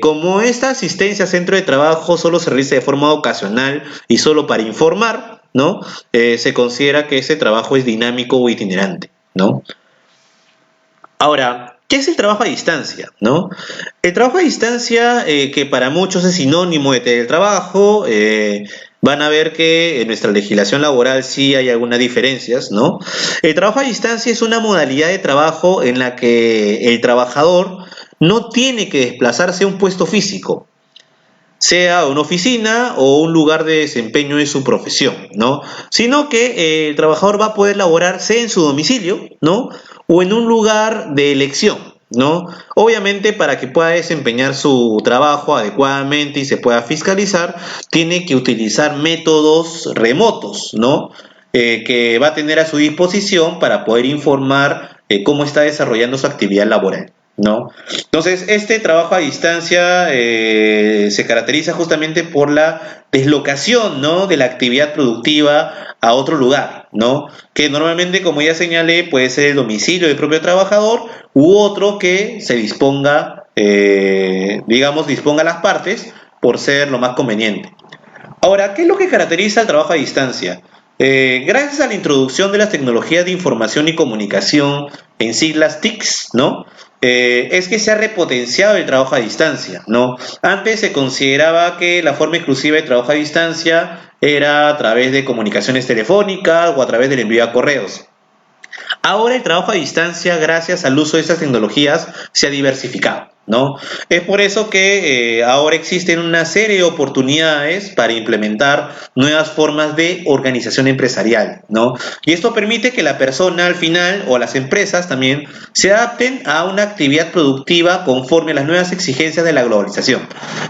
Como esta asistencia al centro de trabajo solo se realiza de forma ocasional y solo para informar, ¿no? Se considera que ese trabajo es dinámico o itinerante, ¿no? Ahora, ¿qué es el trabajo a distancia? ¿No? El trabajo a distancia, que para muchos es sinónimo de teletrabajo, van a ver que en nuestra legislación laboral sí hay algunas diferencias, ¿no? El trabajo a distancia es una modalidad de trabajo en la que el trabajador no tiene que desplazarse a un puesto físico, sea una oficina o un lugar de desempeño en su profesión, ¿no? Sino que el trabajador va a poder laborar sea en su domicilio, ¿no? O en un lugar de elección, ¿no? Obviamente para que pueda desempeñar su trabajo adecuadamente y se pueda fiscalizar, tiene que utilizar métodos remotos, ¿no? Que va a tener a su disposición para poder informar cómo está desarrollando su actividad laboral, ¿no? Entonces, este trabajo a distancia se caracteriza justamente por la deslocación, ¿no? De la actividad productiva a otro lugar, ¿no? Que normalmente, como ya señalé, puede ser el domicilio del propio trabajador u otro que se disponga, digamos, disponga las partes por ser lo más conveniente. Ahora, ¿qué es lo que caracteriza el trabajo a distancia? Gracias a la introducción de las tecnologías de información y comunicación, en siglas TICs, ¿no? Es que se ha repotenciado el trabajo a distancia, ¿no? Antes se consideraba que la forma exclusiva de trabajo a distancia era a través de comunicaciones telefónicas o a través del envío a correos. Ahora el trabajo a distancia, gracias al uso de estas tecnologías, se ha diversificado, ¿no? Es por eso que ahora existen una serie de oportunidades para implementar nuevas formas de organización empresarial, ¿no? Y esto permite que la persona al final, o las empresas también, se adapten a una actividad productiva conforme a las nuevas exigencias de la globalización.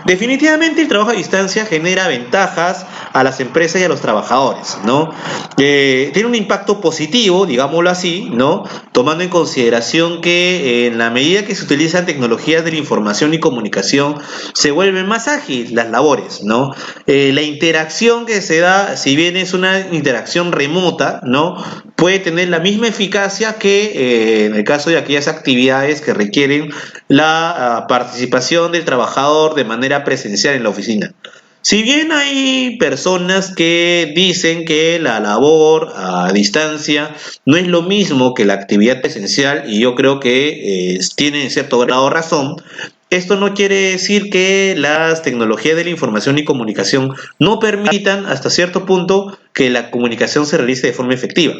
Definitivamente el trabajo a distancia genera ventajas a las empresas y a los trabajadores, ¿no? Tiene un impacto positivo, digámoslo así, ¿no? Tomando en consideración que en la medida que se utilizan tecnologías de la información y comunicación, se vuelven más ágiles las labores, ¿no? La interacción que se da, si bien es una interacción remota, ¿no? Puede tener la misma eficacia que en el caso de aquellas actividades que requieren la participación del trabajador de manera presencial en la oficina. Si bien hay personas que dicen que la labor a distancia no es lo mismo que la actividad presencial, y yo creo que tienen en cierto grado razón, esto no quiere decir que las tecnologías de la información y comunicación no permitan hasta cierto punto que la comunicación se realice de forma efectiva.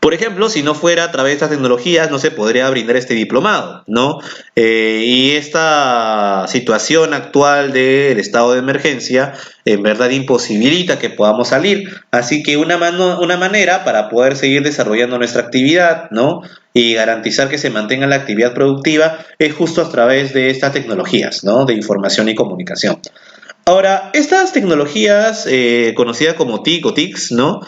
Por ejemplo, si no fuera a través de estas tecnologías, no se podría brindar este diplomado, ¿no? Y esta situación actual del estado de emergencia en verdad imposibilita que podamos salir. Así que una manera para poder seguir desarrollando nuestra actividad, ¿no? Y garantizar que se mantenga la actividad productiva es justo a través de estas tecnologías, ¿no? De información y comunicación. Ahora, estas tecnologías conocidas como TIC o TICs, ¿no?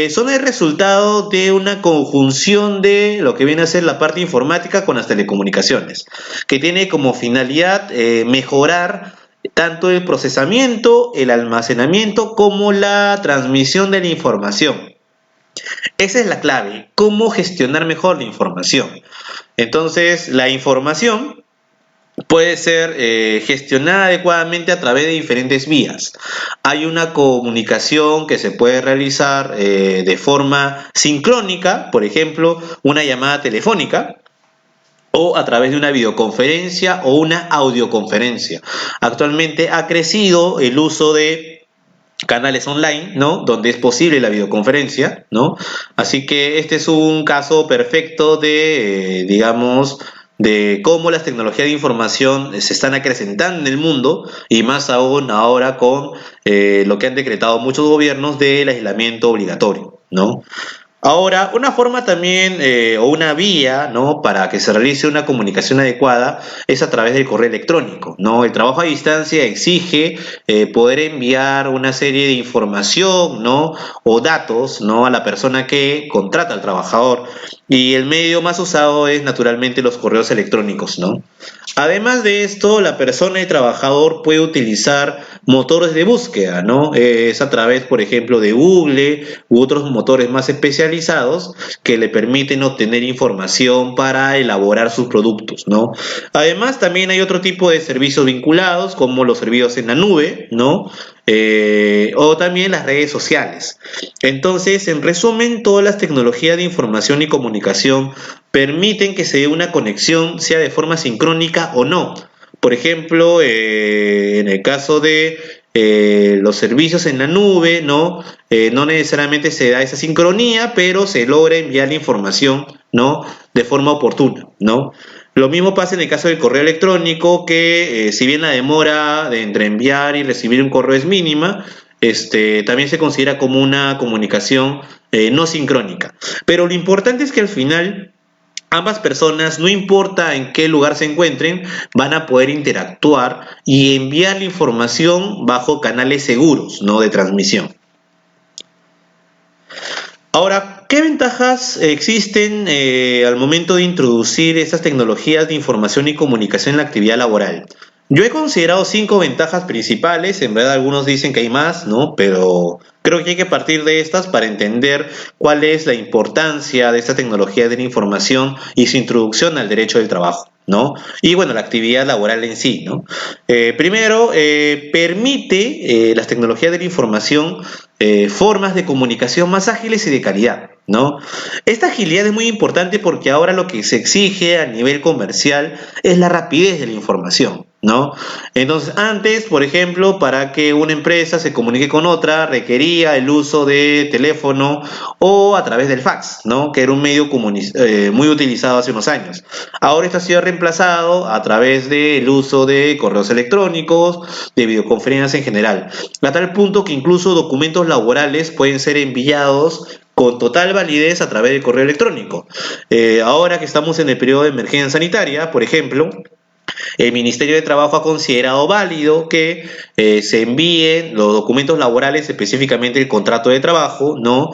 Son el resultado de una conjunción de lo que viene a ser la parte informática con las telecomunicaciones, que tiene como finalidad mejorar tanto el procesamiento, el almacenamiento, como la transmisión de la información. Esa es la clave, cómo gestionar mejor la información. Entonces, la información puede ser gestionada adecuadamente a través de diferentes vías. Hay una comunicación que se puede realizar de forma sincrónica, por ejemplo, una llamada telefónica, o a través de una videoconferencia o una audioconferencia. Actualmente ha crecido el uso de canales online, ¿no? Donde es posible la videoconferencia, ¿no? Así que este es un caso perfecto de, digamos, de cómo las tecnologías de información se están acrecentando en el mundo y más aún ahora con lo que han decretado muchos gobiernos del aislamiento obligatorio, ¿no? Ahora, una forma también o una vía, ¿no? Para que se realice una comunicación adecuada es a través del correo electrónico, ¿no? El trabajo a distancia exige poder enviar una serie de información, ¿no? O datos, ¿no? A la persona que contrata al trabajador. Y el medio más usado es naturalmente los correos electrónicos, ¿no? Además de esto, la persona, el trabajador, puede utilizar motores de búsqueda, ¿no? Es a través, por ejemplo, de Google u otros motores más especializados que le permiten obtener información para elaborar sus productos, ¿no? Además, también hay otro tipo de servicios vinculados, como los servicios en la nube, ¿no? O también las redes sociales. Entonces, en resumen, todas las tecnologías de información y comunicación permiten que se dé una conexión, sea de forma sincrónica o no. Por ejemplo, en el caso de los servicios en la nube, ¿no? No necesariamente se da esa sincronía, pero se logra enviar la información, ¿no? De forma oportuna, ¿no? Lo mismo pasa en el caso del correo electrónico, que si bien la demora de entre enviar y recibir un correo es mínima, también se considera como una comunicación no sincrónica. Pero lo importante es que al final ambas personas, no importa en qué lugar se encuentren, van a poder interactuar y enviar la información bajo canales seguros, ¿no? De transmisión. Ahora, ¿qué ventajas existen al momento de introducir estas tecnologías de información y comunicación en la actividad laboral? Yo he considerado 5 ventajas principales, en verdad algunos dicen que hay más, ¿no? Pero creo que hay que partir de estas para entender cuál es la importancia de esta tecnología de la información y su introducción al derecho del trabajo, ¿no? Y bueno, la actividad laboral en sí, ¿no? Primero, permite las tecnologías de la información formas de comunicación más ágiles y de calidad, ¿no? Esta agilidad es muy importante porque ahora lo que se exige a nivel comercial es la rapidez de la información, ¿no? Entonces, antes, por ejemplo, para que una empresa se comunique con otra, requería el uso de teléfono o a través del fax, ¿no? Que era un medio muy utilizado hace unos años. Ahora esto ha sido reemplazado a través del uso de correos electrónicos, de videoconferencias en general, a tal punto que incluso documentos laborales pueden ser enviados con total validez a través del correo electrónico. Ahora que estamos en el periodo de emergencia sanitaria, por ejemplo, el Ministerio de Trabajo ha considerado válido que se envíen los documentos laborales, específicamente el contrato de trabajo, ¿no?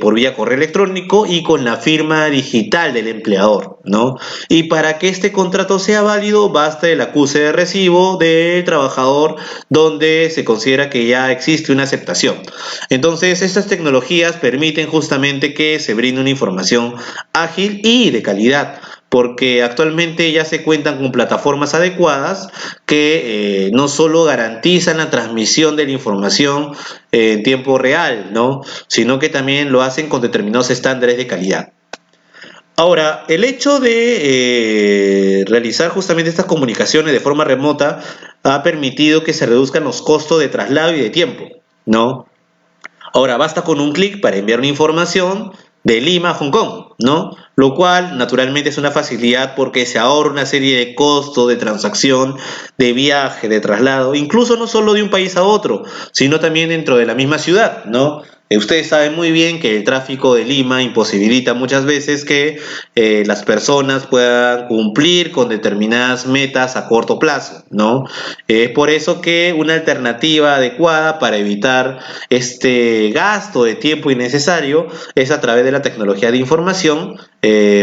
Por vía correo electrónico y con la firma digital del empleador, ¿no? Y para que este contrato sea válido, basta el acuse de recibo del trabajador donde se considera que ya existe una aceptación. Entonces, estas tecnologías permiten justamente que se brinde una información ágil y de calidad porque actualmente ya se cuentan con plataformas adecuadas que no solo garantizan la transmisión de la información en tiempo real, ¿no? Sino que también lo hacen con determinados estándares de calidad. Ahora, el hecho de realizar justamente estas comunicaciones de forma remota ha permitido que se reduzcan los costos de traslado y de tiempo, ¿no? Ahora, basta con un clic para enviar una información de Lima a Hong Kong, ¿no? Lo cual naturalmente es una facilidad porque se ahorra una serie de costos de transacción, de viaje, de traslado, incluso no solo de un país a otro, sino también dentro de la misma ciudad, ¿no? Ustedes saben muy bien que el tráfico de Lima imposibilita muchas veces que las personas puedan cumplir con determinadas metas a corto plazo, ¿no? Es por eso que una alternativa adecuada para evitar este gasto de tiempo innecesario es a través de la tecnología de información,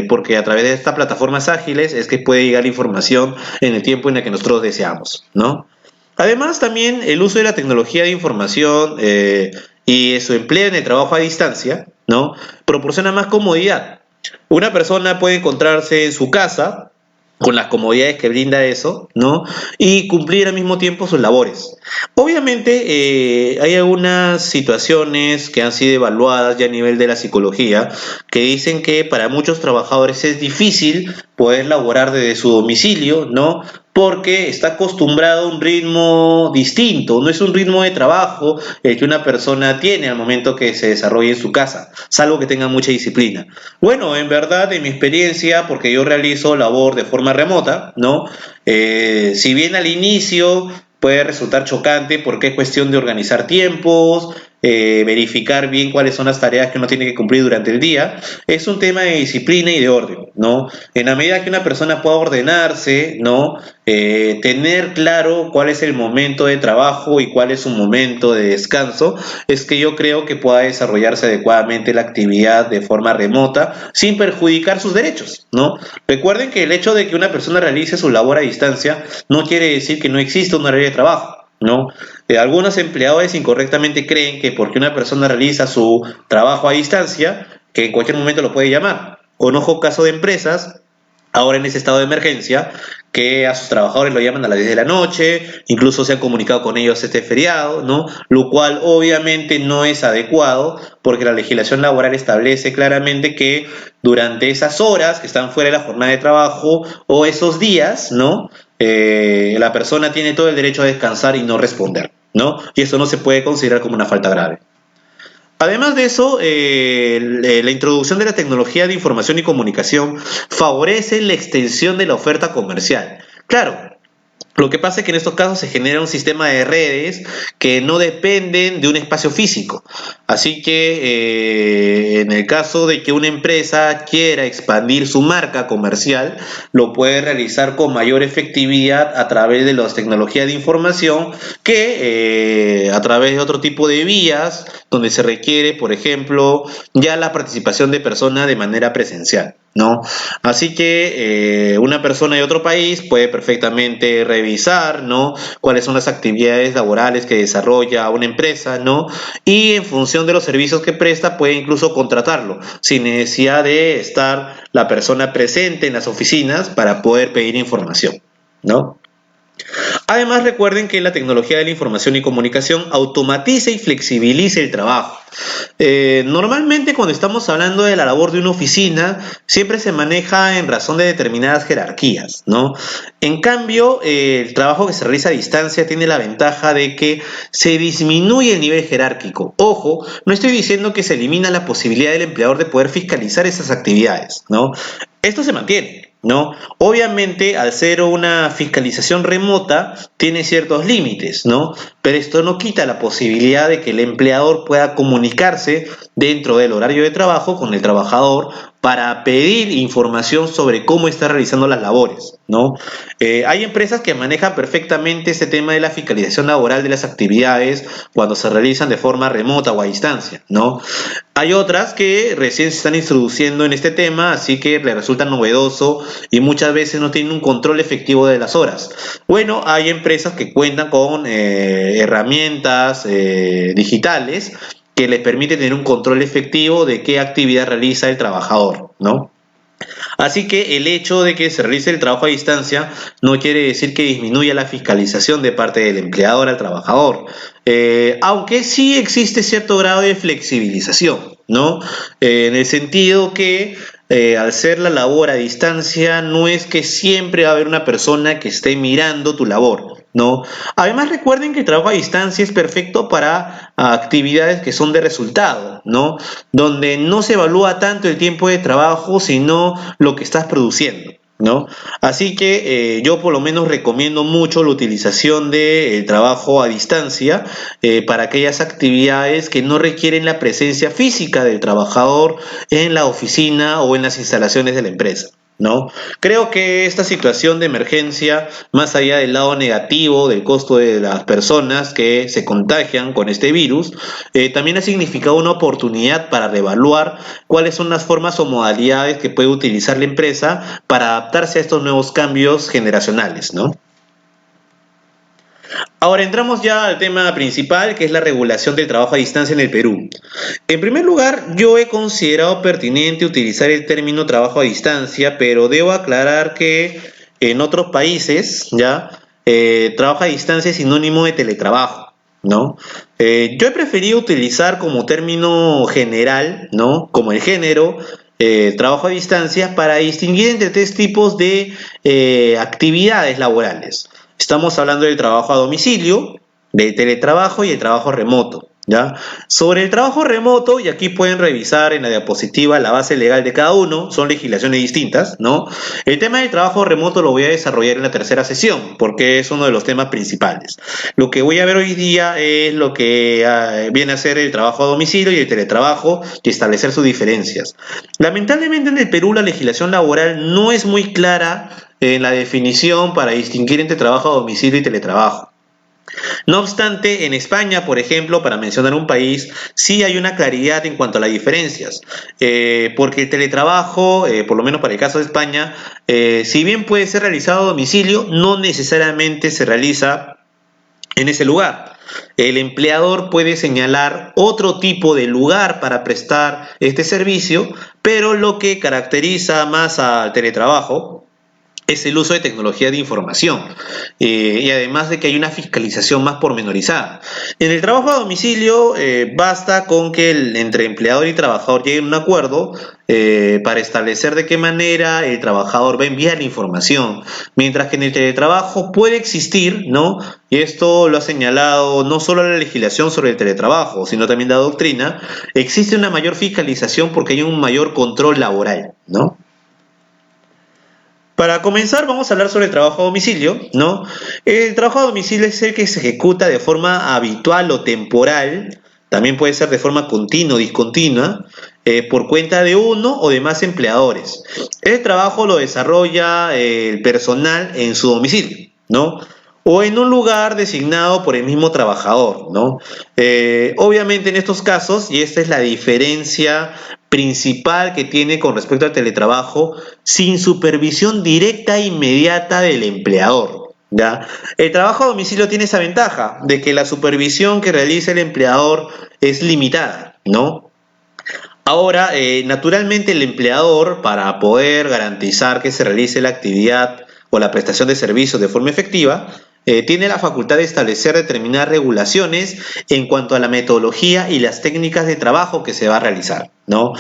porque a través de estas plataformas ágiles es que puede llegar la información en el tiempo en el que nosotros deseamos, ¿no? Además, también el uso de la tecnología de información y su empleo en el trabajo a distancia, ¿no? Proporciona más comodidad. Una persona puede encontrarse en su casa con las comodidades que brinda eso, ¿no? Y cumplir al mismo tiempo sus labores. Obviamente hay algunas situaciones que han sido evaluadas ya a nivel de la psicología que dicen que para muchos trabajadores es difícil poder laborar desde su domicilio, ¿no? Porque está acostumbrado a un ritmo distinto, no es un ritmo de trabajo el que una persona tiene al momento que se desarrolla en su casa, salvo que tenga mucha disciplina. Bueno, en verdad, en mi experiencia, porque yo realizo labor de forma remota, ¿no? Si bien al inicio puede resultar chocante porque es cuestión de organizar tiempos, verificar bien cuáles son las tareas que uno tiene que cumplir durante el día, es un tema de disciplina y de orden, ¿no? En la medida que una persona pueda ordenarse, ¿no? Tener claro cuál es el momento de trabajo y cuál es su momento de descanso, es que yo creo que pueda desarrollarse adecuadamente la actividad de forma remota sin perjudicar sus derechos, ¿no? Recuerden que el hecho de que una persona realice su labor a distancia no quiere decir que no exista un horario de trabajo, ¿no? Algunos empleadores incorrectamente creen que porque una persona realiza su trabajo a distancia, que en cualquier momento lo puede llamar. Conozco casos de empresas, ahora en ese estado de emergencia, que a sus trabajadores lo llaman a las 10 de la noche, incluso se han comunicado con ellos este feriado, ¿no? Lo cual obviamente no es adecuado porque la legislación laboral establece claramente que durante esas horas que están fuera de la jornada de trabajo o esos días, ¿no? La persona tiene todo el derecho a descansar y no responder, ¿no? Y eso no se puede considerar como una falta grave. Además de eso, la introducción de la tecnología de información y comunicación favorece la extensión de la oferta comercial. Claro, lo que pasa es que en estos casos se genera un sistema de redes que no dependen de un espacio físico. Así que en el caso de que una empresa quiera expandir su marca comercial, lo puede realizar con mayor efectividad a través de las tecnologías de información que a través de otro tipo de vías donde se requiere, por ejemplo, ya la participación de personas de manera presencial, ¿no? Así que una persona de otro país puede perfectamente revisar, ¿no? Cuáles son las actividades laborales que desarrolla una empresa, ¿no? Y en función de los servicios que presta puede incluso contratarlo sin necesidad de estar la persona presente en las oficinas para poder pedir información, ¿no? Además, recuerden que la tecnología de la información y comunicación automatiza y flexibiliza el trabajo. Normalmente cuando estamos hablando de la labor de una oficina, siempre se maneja en razón de determinadas jerarquías, ¿no? En cambio, el trabajo que se realiza a distancia tiene la ventaja de que se disminuye el nivel jerárquico. Ojo, no estoy diciendo que se elimina la posibilidad del empleador de poder fiscalizar esas actividades, ¿no? Esto se mantiene, ¿no? Obviamente, al ser una fiscalización remota, tiene ciertos límites, ¿no? Pero esto no quita la posibilidad de que el empleador pueda comunicarse dentro del horario de trabajo con el trabajador para pedir información sobre cómo está realizando las labores, ¿no? Hay empresas que manejan perfectamente este tema de la fiscalización laboral de las actividades cuando se realizan de forma remota o a distancia, ¿no? Hay otras que recién se están introduciendo en este tema, así que les resulta novedoso y muchas veces no tienen un control efectivo de las horas. Bueno, hay empresas que cuentan con herramientas digitales que les permiten tener un control efectivo de qué actividad realiza el trabajador, ¿no? Así que el hecho de que se realice el trabajo a distancia no quiere decir que disminuya la fiscalización de parte del empleador al trabajador. Aunque sí existe cierto grado de flexibilización, ¿no? En el sentido que al ser la labor a distancia, no es que siempre va a haber una persona que esté mirando tu labor, ¿no? Además, recuerden que el trabajo a distancia es perfecto para actividades que son de resultado, ¿no? Donde no se evalúa tanto el tiempo de trabajo, sino lo que estás produciendo, ¿no? Así que yo por lo menos recomiendo mucho la utilización del trabajo a distancia para aquellas actividades que no requieren la presencia física del trabajador en la oficina o en las instalaciones de la empresa, ¿no? Creo que esta situación de emergencia, más allá del lado negativo del costo de las personas que se contagian con este virus, también ha significado una oportunidad para reevaluar cuáles son las formas o modalidades que puede utilizar la empresa para adaptarse a estos nuevos cambios generacionales, ¿no? Ahora entramos ya al tema principal, que es la regulación del trabajo a distancia en el Perú. En primer lugar, yo he considerado pertinente utilizar el término trabajo a distancia, pero debo aclarar que en otros países, ya, trabajo a distancia es sinónimo de teletrabajo, ¿no? Yo he preferido utilizar como término general, ¿no? Como el género, trabajo a distancia para distinguir entre tres tipos de actividades laborales. Estamos hablando del trabajo a domicilio, del teletrabajo y el trabajo remoto, ¿ya? Sobre el trabajo remoto, y aquí pueden revisar en la diapositiva la base legal de cada uno, son legislaciones distintas, ¿no? El tema del trabajo remoto lo voy a desarrollar en la tercera sesión, porque es uno de los temas principales. Lo que voy a ver hoy día es lo que viene a ser el trabajo a domicilio y el teletrabajo y establecer sus diferencias. Lamentablemente en el Perú la legislación laboral no es muy clara en la definición para distinguir entre trabajo a domicilio y teletrabajo. No obstante, en España, por ejemplo, para mencionar un país, sí hay una claridad en cuanto a las diferencias, porque el teletrabajo, por lo menos para el caso de España, si bien puede ser realizado a domicilio, no necesariamente se realiza en ese lugar. El empleador puede señalar otro tipo de lugar para prestar este servicio, pero lo que caracteriza más al teletrabajo es el uso de tecnología de información y además de que hay una fiscalización más pormenorizada. En el trabajo a domicilio basta con que entre empleador y trabajador lleguen a un acuerdo para establecer de qué manera el trabajador va a enviar la información, mientras que en el teletrabajo puede existir, ¿no? Y esto lo ha señalado no solo la legislación sobre el teletrabajo, sino también la doctrina, existe una mayor fiscalización porque hay un mayor control laboral, ¿no? Para comenzar, vamos a hablar sobre el trabajo a domicilio, ¿no? El trabajo a domicilio es el que se ejecuta de forma habitual o temporal, también puede ser de forma continua o discontinua, por cuenta de uno o de más empleadores. El trabajo lo desarrolla el personal en su domicilio, ¿no? O en un lugar designado por el mismo trabajador, ¿no? Obviamente en estos casos, y esta es la diferencia principal que tiene con respecto al teletrabajo, sin supervisión directa e inmediata del empleador, ¿ya? El trabajo a domicilio tiene esa ventaja de que la supervisión que realiza el empleador es limitada, ¿no? Ahora, naturalmente el empleador, para poder garantizar que se realice la actividad o la prestación de servicios de forma efectiva, tiene la facultad de establecer determinadas regulaciones en cuanto a la metodología y las técnicas de trabajo que se va a realizar, ¿no?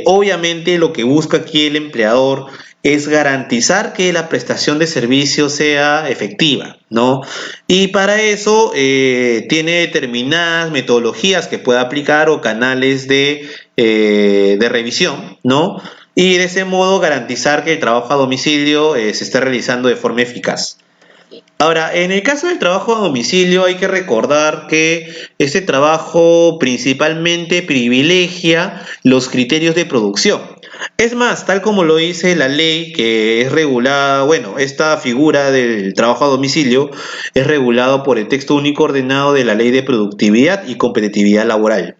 Obviamente lo que busca aquí el empleador es garantizar que la prestación de servicios sea efectiva, ¿no? Y para eso tiene determinadas metodologías que puede aplicar o canales de revisión, ¿no? Y de ese modo garantizar que el trabajo a domicilio se esté realizando de forma eficaz. Ahora, en el caso del trabajo a domicilio hay que recordar que este trabajo principalmente privilegia los criterios de producción. Es más, tal como lo dice la ley que es regulada, bueno, esta figura del trabajo a domicilio es regulado por el texto único ordenado de la Ley de Productividad y Competitividad Laboral,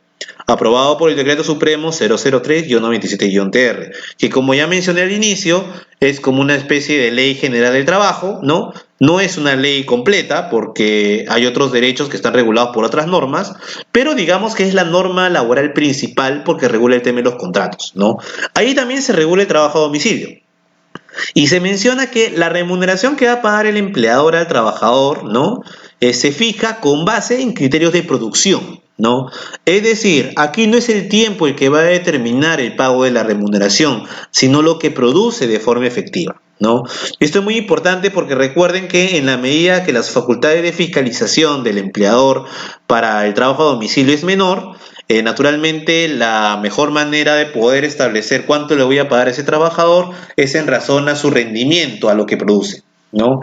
aprobado por el Decreto Supremo 003-97-TR, que como ya mencioné al inicio, es como una especie de ley general del trabajo, ¿no? No es una ley completa porque hay otros derechos que están regulados por otras normas, pero digamos que es la norma laboral principal porque regula el tema de los contratos, ¿no? Ahí también se regula el trabajo a domicilio. Y se menciona que la remuneración que va a pagar el empleador al trabajador, ¿no? Se fija con base en criterios de producción, ¿no? Es decir, aquí no es el tiempo el que va a determinar el pago de la remuneración, sino lo que produce de forma efectiva, ¿no? Esto es muy importante porque recuerden que en la medida que las facultades de fiscalización del empleador para el trabajo a domicilio es menor, naturalmente, la mejor manera de poder establecer cuánto le voy a pagar a ese trabajador es en razón a su rendimiento, a lo que produce, ¿no?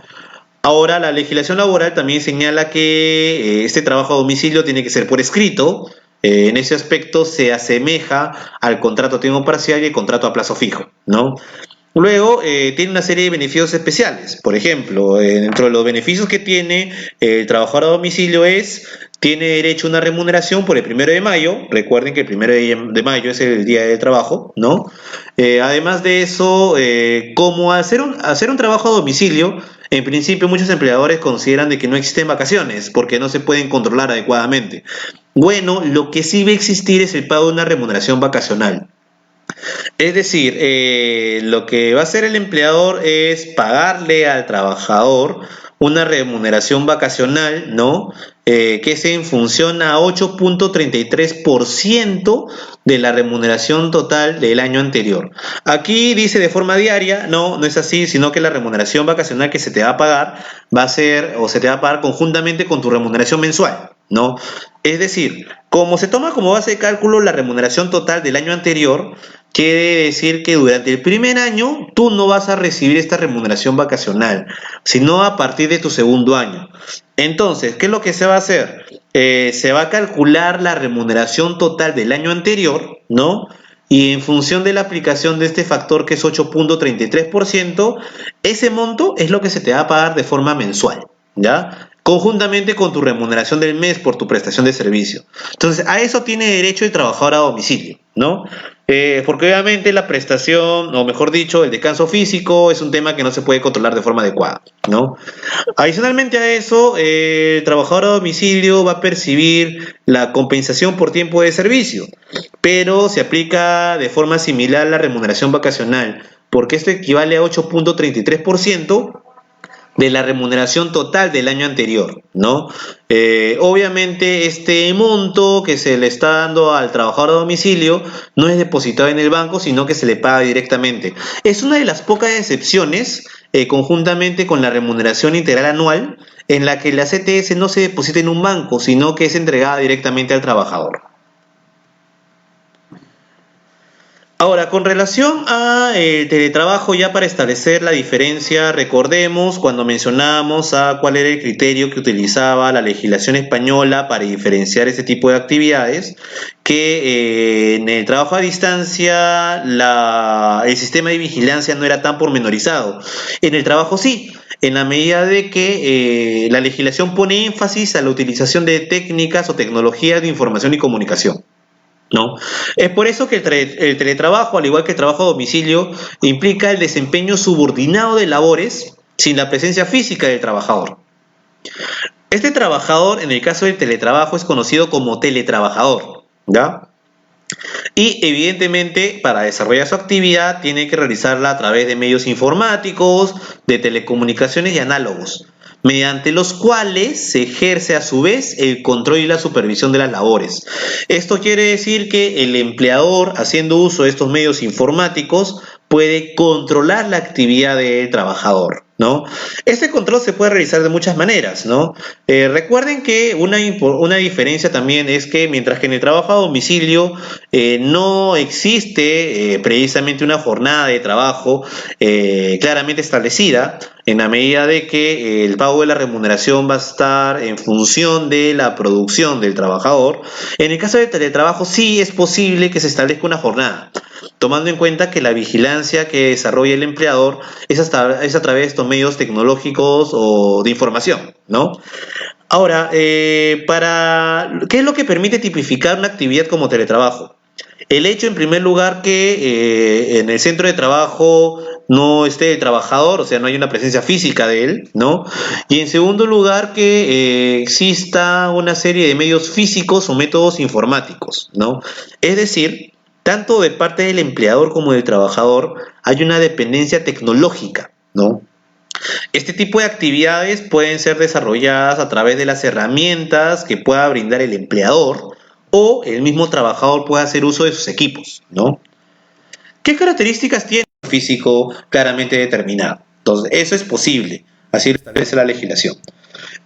Ahora, la legislación laboral también señala que este trabajo a domicilio tiene que ser por escrito. En ese aspecto se asemeja al contrato a tiempo parcial y el contrato a plazo fijo, ¿no? Luego, tiene una serie de beneficios especiales. Por ejemplo, dentro de los beneficios que tiene el trabajador a domicilio tiene derecho a una remuneración por el 1 de mayo. Recuerden que el 1 de mayo es el día de trabajo, ¿no? Además de eso, como hacer un trabajo a domicilio, en principio muchos empleadores consideran de que no existen vacaciones porque no se pueden controlar adecuadamente. Bueno, lo que sí va a existir es el pago de una remuneración vacacional. Es decir, lo que va a hacer el empleador es pagarle al trabajador una remuneración vacacional, ¿no? Que es en función a 8.33% de la remuneración total del año anterior. Aquí dice de forma diaria, no, no es así, sino que la remuneración vacacional que se te va a pagar va a ser o se te va a pagar conjuntamente con tu remuneración mensual, ¿no? Es decir, como se toma como base de cálculo la remuneración total del año anterior, quiere decir que durante el primer año tú no vas a recibir esta remuneración vacacional, sino a partir de tu segundo año. Entonces, ¿qué es lo que se va a hacer? Se va a calcular la remuneración total del año anterior, ¿no? Y en función de la aplicación de este factor que es 8.33%, ese monto es lo que se te va a pagar de forma mensual, ¿ya? Conjuntamente con tu remuneración del mes por tu prestación de servicio. Entonces, a eso tiene derecho el trabajador a domicilio, ¿no? Porque obviamente la prestación, o mejor dicho, el descanso físico es un tema que no se puede controlar de forma adecuada, ¿no? Adicionalmente a eso, el trabajador a domicilio va a percibir la compensación por tiempo de servicio, pero se aplica de forma similar a la remuneración vacacional, porque esto equivale a 8.33% de la remuneración total del año anterior, ¿no? Obviamente este monto que se le está dando al trabajador a domicilio no es depositado en el banco, sino que se le paga directamente. Es una de las pocas excepciones, conjuntamente con la remuneración integral anual, en la que la CTS no se deposita en un banco, sino que es entregada directamente al trabajador. Ahora, con relación a el teletrabajo, ya para establecer la diferencia, recordemos cuando mencionábamos a cuál era el criterio que utilizaba la legislación española para diferenciar este tipo de actividades, que en el trabajo a distancia el sistema de vigilancia no era tan pormenorizado. En el trabajo sí, en la medida de que la legislación pone énfasis a la utilización de técnicas o tecnologías de información y comunicación, ¿no? Es por eso que el teletrabajo, al igual que el trabajo a domicilio, implica el desempeño subordinado de labores sin la presencia física del trabajador. Este trabajador, en el caso del teletrabajo, es conocido como teletrabajador, ¿ya? Y evidentemente, para desarrollar su actividad, tiene que realizarla a través de medios informáticos, de telecomunicaciones y análogos, mediante los cuales se ejerce a su vez el control y la supervisión de las labores. Esto quiere decir que el empleador, haciendo uso de estos medios informáticos, puede controlar la actividad del trabajador, ¿no? Este control se puede realizar de muchas maneras, ¿no? Recuerden que una diferencia también es que mientras que en el trabajo a domicilio no existe precisamente una jornada de trabajo claramente establecida, en la medida de que el pago de la remuneración va a estar en función de la producción del trabajador. En el caso del teletrabajo sí es posible que se establezca una jornada, tomando en cuenta que la vigilancia que desarrolla el empleador es a través de estos medios tecnológicos o de información, ¿no? Ahora, ¿qué es lo que permite tipificar una actividad como teletrabajo? El hecho, en primer lugar, que en el centro de trabajo no esté el trabajador, o sea, no hay una presencia física de él, ¿no? Y en segundo lugar, que exista una serie de medios físicos o métodos informáticos, ¿no? Es decir, tanto de parte del empleador como del trabajador hay una dependencia tecnológica, ¿no? Este tipo de actividades pueden ser desarrolladas a través de las herramientas que pueda brindar el empleador o el mismo trabajador puede hacer uso de sus equipos, ¿no? ¿Qué características tiene un físico claramente determinado? Entonces, eso es posible, así lo establece la legislación.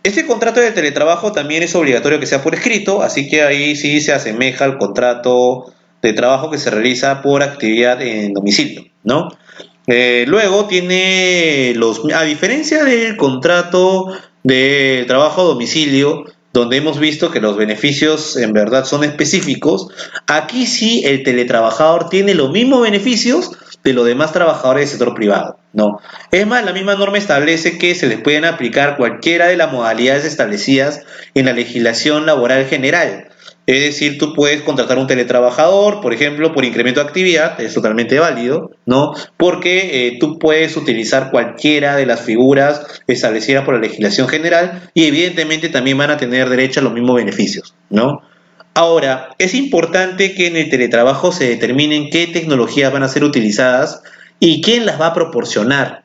Este contrato de teletrabajo también es obligatorio que sea por escrito, así que ahí sí se asemeja al contrato de trabajo que se realiza por actividad en domicilio, ¿no? Luego tiene a diferencia del contrato de trabajo a domicilio, donde hemos visto que los beneficios en verdad son específicos, aquí sí el teletrabajador tiene los mismos beneficios de los demás trabajadores del sector privado, ¿no? Es más, la misma norma establece que se les pueden aplicar cualquiera de las modalidades establecidas en la legislación laboral general. Es decir, tú puedes contratar un teletrabajador, por ejemplo, por incremento de actividad, es totalmente válido, ¿no? Porque tú puedes utilizar cualquiera de las figuras establecidas por la legislación general y evidentemente también van a tener derecho a los mismos beneficios, ¿no? Ahora, es importante que en el teletrabajo se determinen qué tecnologías van a ser utilizadas y quién las va a proporcionar.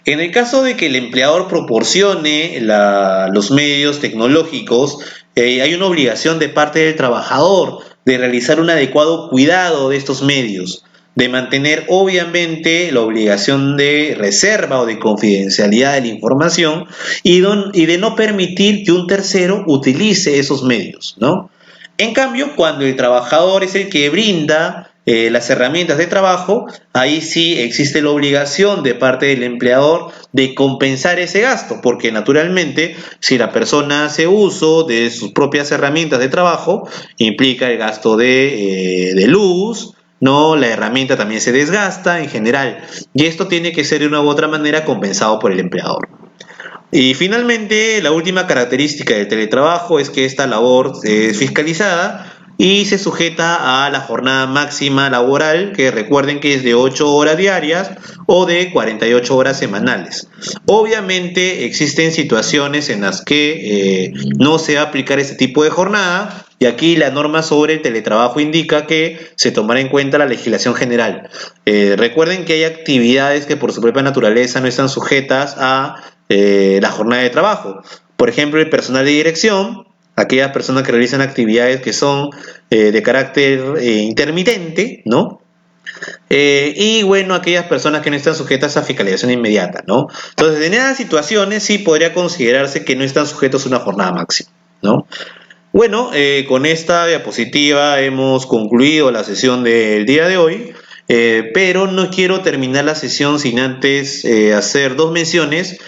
En el caso de que el empleador proporcione los medios tecnológicos, hay una obligación de parte del trabajador de realizar un adecuado cuidado de estos medios, de mantener obviamente la obligación de reserva o de confidencialidad de la información y de no permitir que un tercero utilice esos medios, ¿no? En cambio, cuando el trabajador es el que brinda las herramientas de trabajo, ahí sí existe la obligación de parte del empleador de compensar ese gasto, porque naturalmente si la persona hace uso de sus propias herramientas de trabajo, implica el gasto de luz, ¿no? La herramienta también se desgasta en general, y esto tiene que ser de una u otra manera compensado por el empleador. Y finalmente, la última característica del teletrabajo es que esta labor es fiscalizada y se sujeta a la jornada máxima laboral, que recuerden que es de 8 horas diarias o de 48 horas semanales. Obviamente existen situaciones en las que no se va a aplicar este tipo de jornada y aquí la norma sobre el teletrabajo indica que se tomará en cuenta la legislación general. Recuerden que hay actividades que por su propia naturaleza no están sujetas a la jornada de trabajo. Por ejemplo, el personal de dirección, aquellas personas que realizan actividades que son de carácter intermitente, ¿no? Y bueno, aquellas personas que no están sujetas a fiscalización inmediata, ¿no? Entonces, en esas situaciones sí podría considerarse que no están sujetos a una jornada máxima, ¿no? Bueno, con esta diapositiva hemos concluido la sesión del día de hoy, pero no quiero terminar la sesión sin antes hacer dos menciones,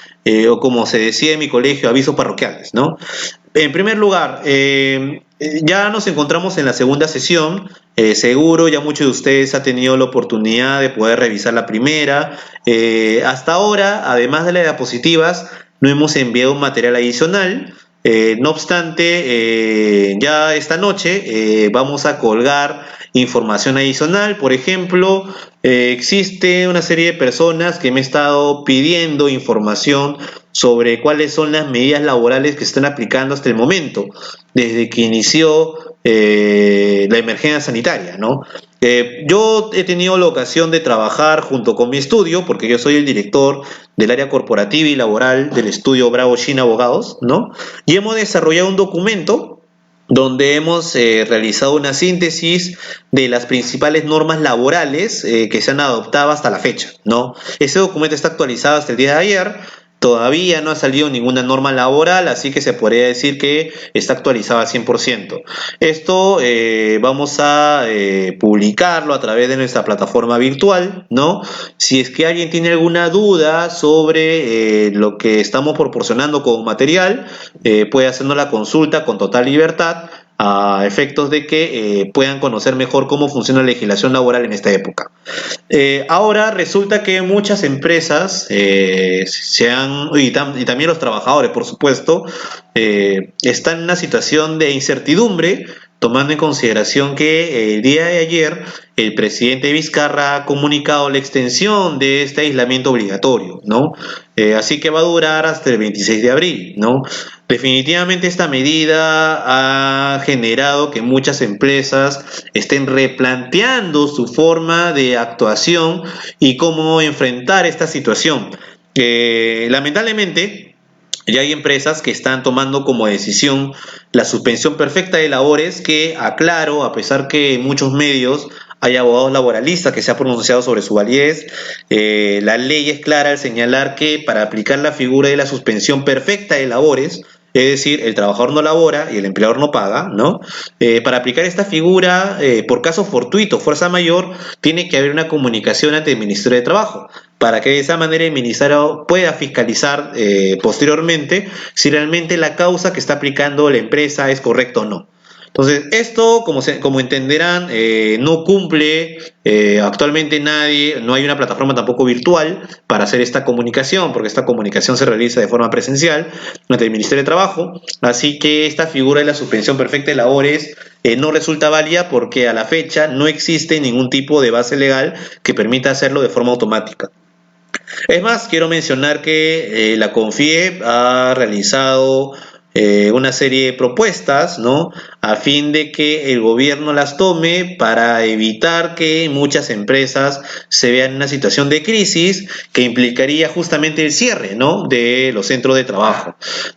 o como se decía en mi colegio, avisos parroquiales, ¿no? En primer lugar, ya nos encontramos en la segunda sesión, seguro ya muchos de ustedes han tenido la oportunidad de poder revisar la primera. Hasta ahora, además de las diapositivas, no hemos enviado un material adicional. No obstante, ya esta noche vamos a colgar información adicional. Por ejemplo, existe una serie de personas que me han estado pidiendo información sobre cuáles son las medidas laborales que se están aplicando hasta el momento, desde que inició la emergencia sanitaria, ¿no? Yo he tenido la ocasión de trabajar junto con mi estudio, porque yo soy el director del área corporativa y laboral del estudio Bravo Shin Abogados, ¿no? Y hemos desarrollado un documento donde hemos realizado una síntesis de las principales normas laborales que se han adoptado hasta la fecha, ¿no? Ese documento está actualizado hasta el día de ayer. Todavía no ha salido ninguna norma laboral, así que se podría decir que está actualizado al 100%. Esto vamos a publicarlo a través de nuestra plataforma virtual, ¿no? Si es que alguien tiene alguna duda sobre lo que estamos proporcionando como material, puede hacernos la consulta con total libertad a efectos de que puedan conocer mejor cómo funciona la legislación laboral en esta época. Ahora resulta que muchas empresas y también los trabajadores, por supuesto, están en una situación de incertidumbre tomando en consideración que el día de ayer el presidente Vizcarra ha comunicado la extensión de este aislamiento obligatorio, ¿no? Así que va a durar hasta el 26 de abril, ¿no? Definitivamente esta medida ha generado que muchas empresas estén replanteando su forma de actuación y cómo enfrentar esta situación. Lamentablemente, ya hay empresas que están tomando como decisión la suspensión perfecta de labores que, aclaro, a pesar que en muchos medios hay abogados laboralistas que se han pronunciado sobre su validez, la ley es clara al señalar que para aplicar la figura de la suspensión perfecta de labores, es decir, el trabajador no labora y el empleador no paga, ¿no? Para aplicar esta figura, por caso fortuito, fuerza mayor, tiene que haber una comunicación ante el Ministerio de Trabajo, para que de esa manera el Ministerio pueda fiscalizar posteriormente si realmente la causa que está aplicando la empresa es correcta o no. Entonces, esto, como entenderán, no cumple actualmente nadie, no hay una plataforma tampoco virtual para hacer esta comunicación, porque esta comunicación se realiza de forma presencial ante el Ministerio de Trabajo, así que esta figura de la suspensión perfecta de labores no resulta válida porque a la fecha no existe ningún tipo de base legal que permita hacerlo de forma automática. Es más, quiero mencionar que la CONFIEP ha realizado una serie de propuestas, ¿no? A fin de que el gobierno las tome para evitar que muchas empresas se vean en una situación de crisis que implicaría justamente el cierre, ¿no? De los centros de trabajo.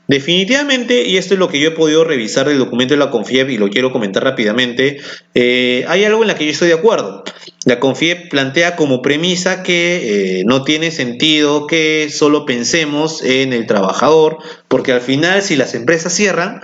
Definitivamente, y esto es lo que yo he podido revisar del documento de la CONFIEP y lo quiero comentar rápidamente, hay algo en la que yo estoy de acuerdo. La CONFIEP plantea como premisa que no tiene sentido que solo pensemos en el trabajador, porque al final si las empresas cierran,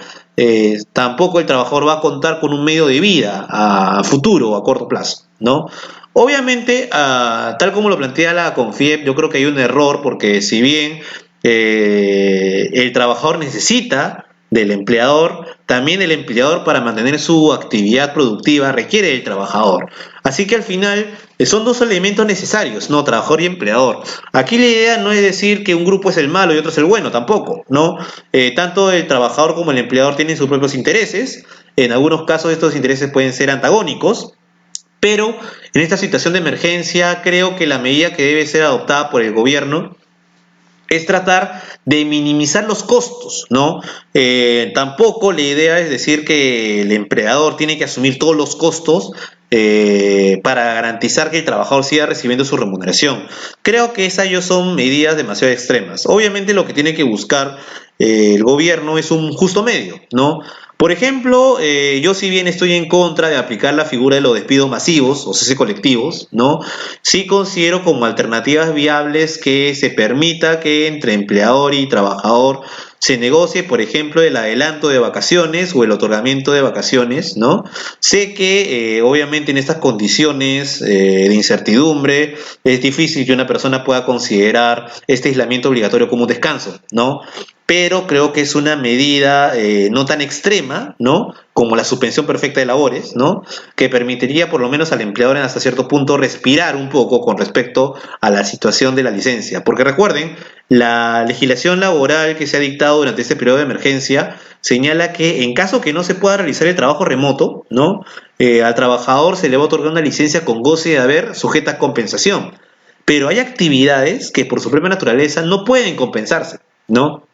tampoco el trabajador va a contar con un medio de vida a futuro o a corto plazo, ¿no? Obviamente, tal como lo plantea la CONFIEP, yo creo que hay un error, porque si bien el trabajador necesita del empleador, también el empleador para mantener su actividad productiva requiere del trabajador. Así que al final son dos elementos necesarios, ¿no? Trabajador y empleador. Aquí la idea no es decir que un grupo es el malo y otro es el bueno, tampoco, ¿no? Tanto el trabajador como el empleador tienen sus propios intereses. En algunos casos estos intereses pueden ser antagónicos, pero en esta situación de emergencia creo que la medida que debe ser adoptada por el gobierno es tratar de minimizar los costos, ¿no? Tampoco la idea es decir que el empleador tiene que asumir todos los costos para garantizar que el trabajador siga recibiendo su remuneración. Creo que esas son medidas demasiado extremas. Obviamente lo que tiene que buscar el gobierno es un justo medio, ¿no? Por ejemplo, yo si bien estoy en contra de aplicar la figura de los despidos masivos o cese colectivos, ¿no? Sí considero como alternativas viables que se permita que entre empleador y trabajador se negocie, por ejemplo, el adelanto de vacaciones o el otorgamiento de vacaciones, ¿no? Sé que obviamente en estas condiciones de incertidumbre es difícil que una persona pueda considerar este aislamiento obligatorio como un descanso, ¿no? Pero creo que es una medida no tan extrema, ¿no? Como la suspensión perfecta de labores, ¿no? Que permitiría por lo menos al empleador en hasta cierto punto respirar un poco con respecto a la situación de la licencia. Porque recuerden, la legislación laboral que se ha dictado durante este periodo de emergencia señala que en caso que no se pueda realizar el trabajo remoto, ¿no? Al trabajador se le va a otorgar una licencia con goce de haber sujeta a compensación. Pero hay actividades que por su propia naturaleza no pueden compensarse, ¿no?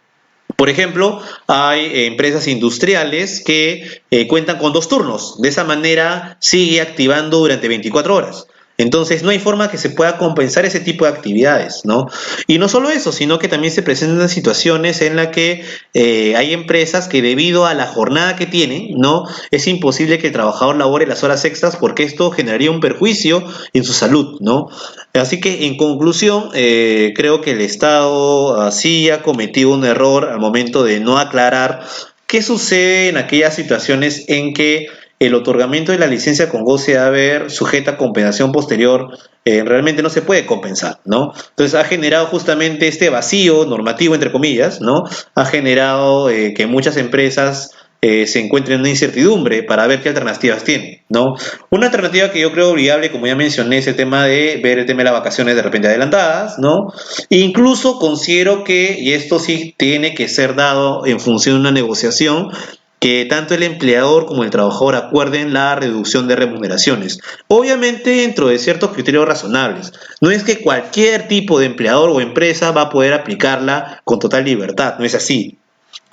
Por ejemplo, hay empresas industriales que cuentan con 2 turnos. De esa manera sigue activando durante 24 horas. Entonces no hay forma que se pueda compensar ese tipo de actividades, ¿no? Y no solo eso, sino que también se presentan situaciones en las que hay empresas que debido a la jornada que tienen, ¿no? Es imposible que el trabajador labore las horas extras porque esto generaría un perjuicio en su salud, ¿no? Así que en conclusión, creo que el Estado sí ha cometido un error al momento de no aclarar qué sucede en aquellas situaciones en que el otorgamiento de la licencia con goce de haber sujeta a compensación posterior realmente no se puede compensar, ¿no? Entonces ha generado justamente este vacío normativo, entre comillas, ¿no? Ha generado que muchas empresas se encuentren en una incertidumbre para ver qué alternativas tienen, ¿no? Una alternativa que yo creo viable, como ya mencioné, es el tema de ver el tema de las vacaciones de repente adelantadas, ¿no? E incluso considero que, y esto sí tiene que ser dado en función de una negociación, que tanto el empleador como el trabajador acuerden la reducción de remuneraciones. Obviamente dentro de ciertos criterios razonables. No es que cualquier tipo de empleador o empresa va a poder aplicarla con total libertad, no es así,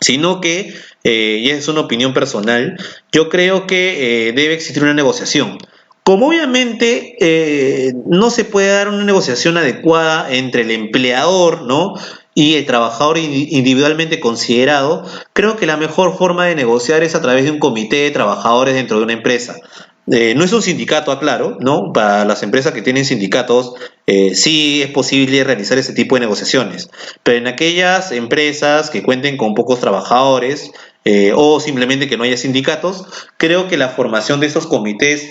sino que, y es una opinión personal, yo creo que debe existir una negociación. Como obviamente no se puede dar una negociación adecuada entre el empleador, ¿no?, y el trabajador individualmente considerado, creo que la mejor forma de negociar es a través de un comité de trabajadores dentro de una empresa. No es un sindicato, aclaro, ¿no? Para las empresas que tienen sindicatos, sí es posible realizar ese tipo de negociaciones, pero en aquellas empresas que cuenten con pocos trabajadores o simplemente que no haya sindicatos, creo que la formación de estos comités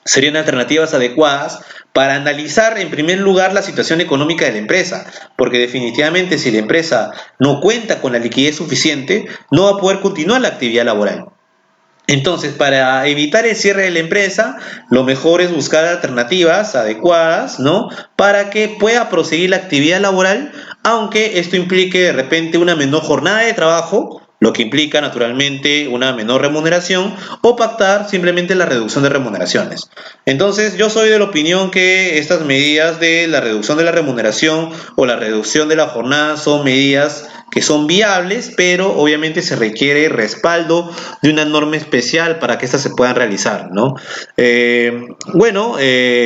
serían alternativas adecuadas para analizar en primer lugar la situación económica de la empresa, porque definitivamente si la empresa no cuenta con la liquidez suficiente, no va a poder continuar la actividad laboral. Entonces, para evitar el cierre de la empresa, lo mejor es buscar alternativas adecuadas, ¿no?, para que pueda proseguir la actividad laboral, aunque esto implique de repente una menor jornada de trabajo, lo que implica naturalmente una menor remuneración, o pactar simplemente la reducción de remuneraciones. Entonces, yo soy de la opinión que estas medidas de la reducción de la remuneración o la reducción de la jornada son medidas que son viables, pero obviamente se requiere respaldo de una norma especial para que éstas se puedan realizar, ¿no?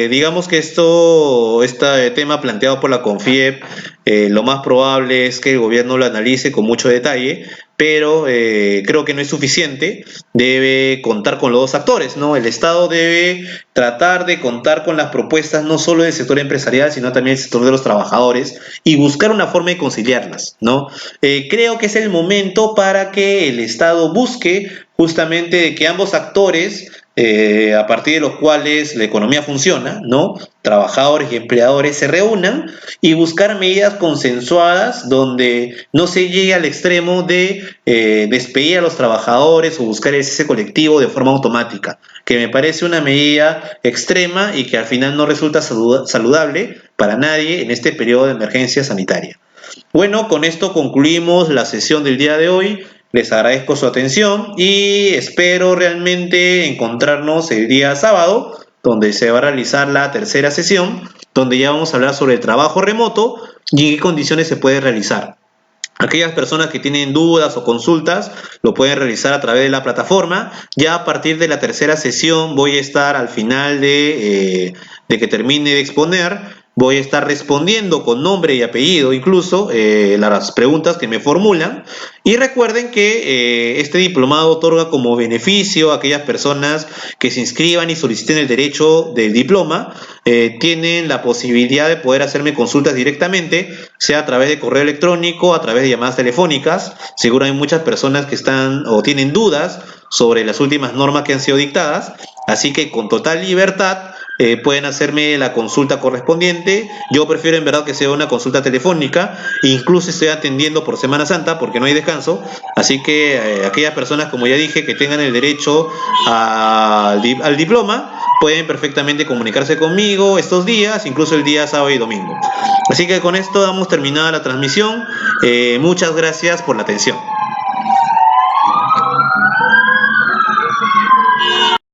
Digamos que este tema planteado por la CONFIEP, lo más probable es que el gobierno lo analice con mucho detalle, pero creo que no es suficiente, debe contar con los dos actores, ¿no? El Estado debe tratar de contar con las propuestas no solo del sector empresarial, sino también del sector de los trabajadores y buscar una forma de conciliarlas, ¿no? Creo que es el momento para que el Estado busque justamente de que ambos actores, a partir de los cuales la economía funciona, ¿no?, trabajadores y empleadores, se reúnan y buscar medidas consensuadas donde no se llegue al extremo de despedir a los trabajadores o buscar el cese colectivo de forma automática, que me parece una medida extrema y que al final no resulta saludable para nadie en este periodo de emergencia sanitaria. Bueno, con esto concluimos la sesión del día de hoy. Les agradezco su atención y espero realmente encontrarnos el día sábado, donde se va a realizar la tercera sesión, donde ya vamos a hablar sobre el trabajo remoto y en qué condiciones se puede realizar. Aquellas personas que tienen dudas o consultas lo pueden realizar a través de la plataforma. Ya a partir de la tercera sesión voy a estar al final de que termine de exponer. Voy a estar respondiendo con nombre y apellido incluso las preguntas que me formulan. Y recuerden que este diplomado otorga como beneficio a aquellas personas que se inscriban y soliciten el derecho del diploma. Tienen la posibilidad de poder hacerme consultas directamente, sea a través de correo electrónico, a través de llamadas telefónicas. Seguro hay muchas personas que están o tienen dudas sobre las últimas normas que han sido dictadas. Así que con total libertad pueden hacerme la consulta correspondiente. Yo prefiero en verdad que sea una consulta telefónica, incluso estoy atendiendo por Semana Santa porque no hay descanso, así que aquellas personas, como ya dije, que tengan el derecho al diploma, pueden perfectamente comunicarse conmigo estos días, incluso el día sábado y domingo. Así que con esto damos terminada la transmisión. Muchas gracias por la atención.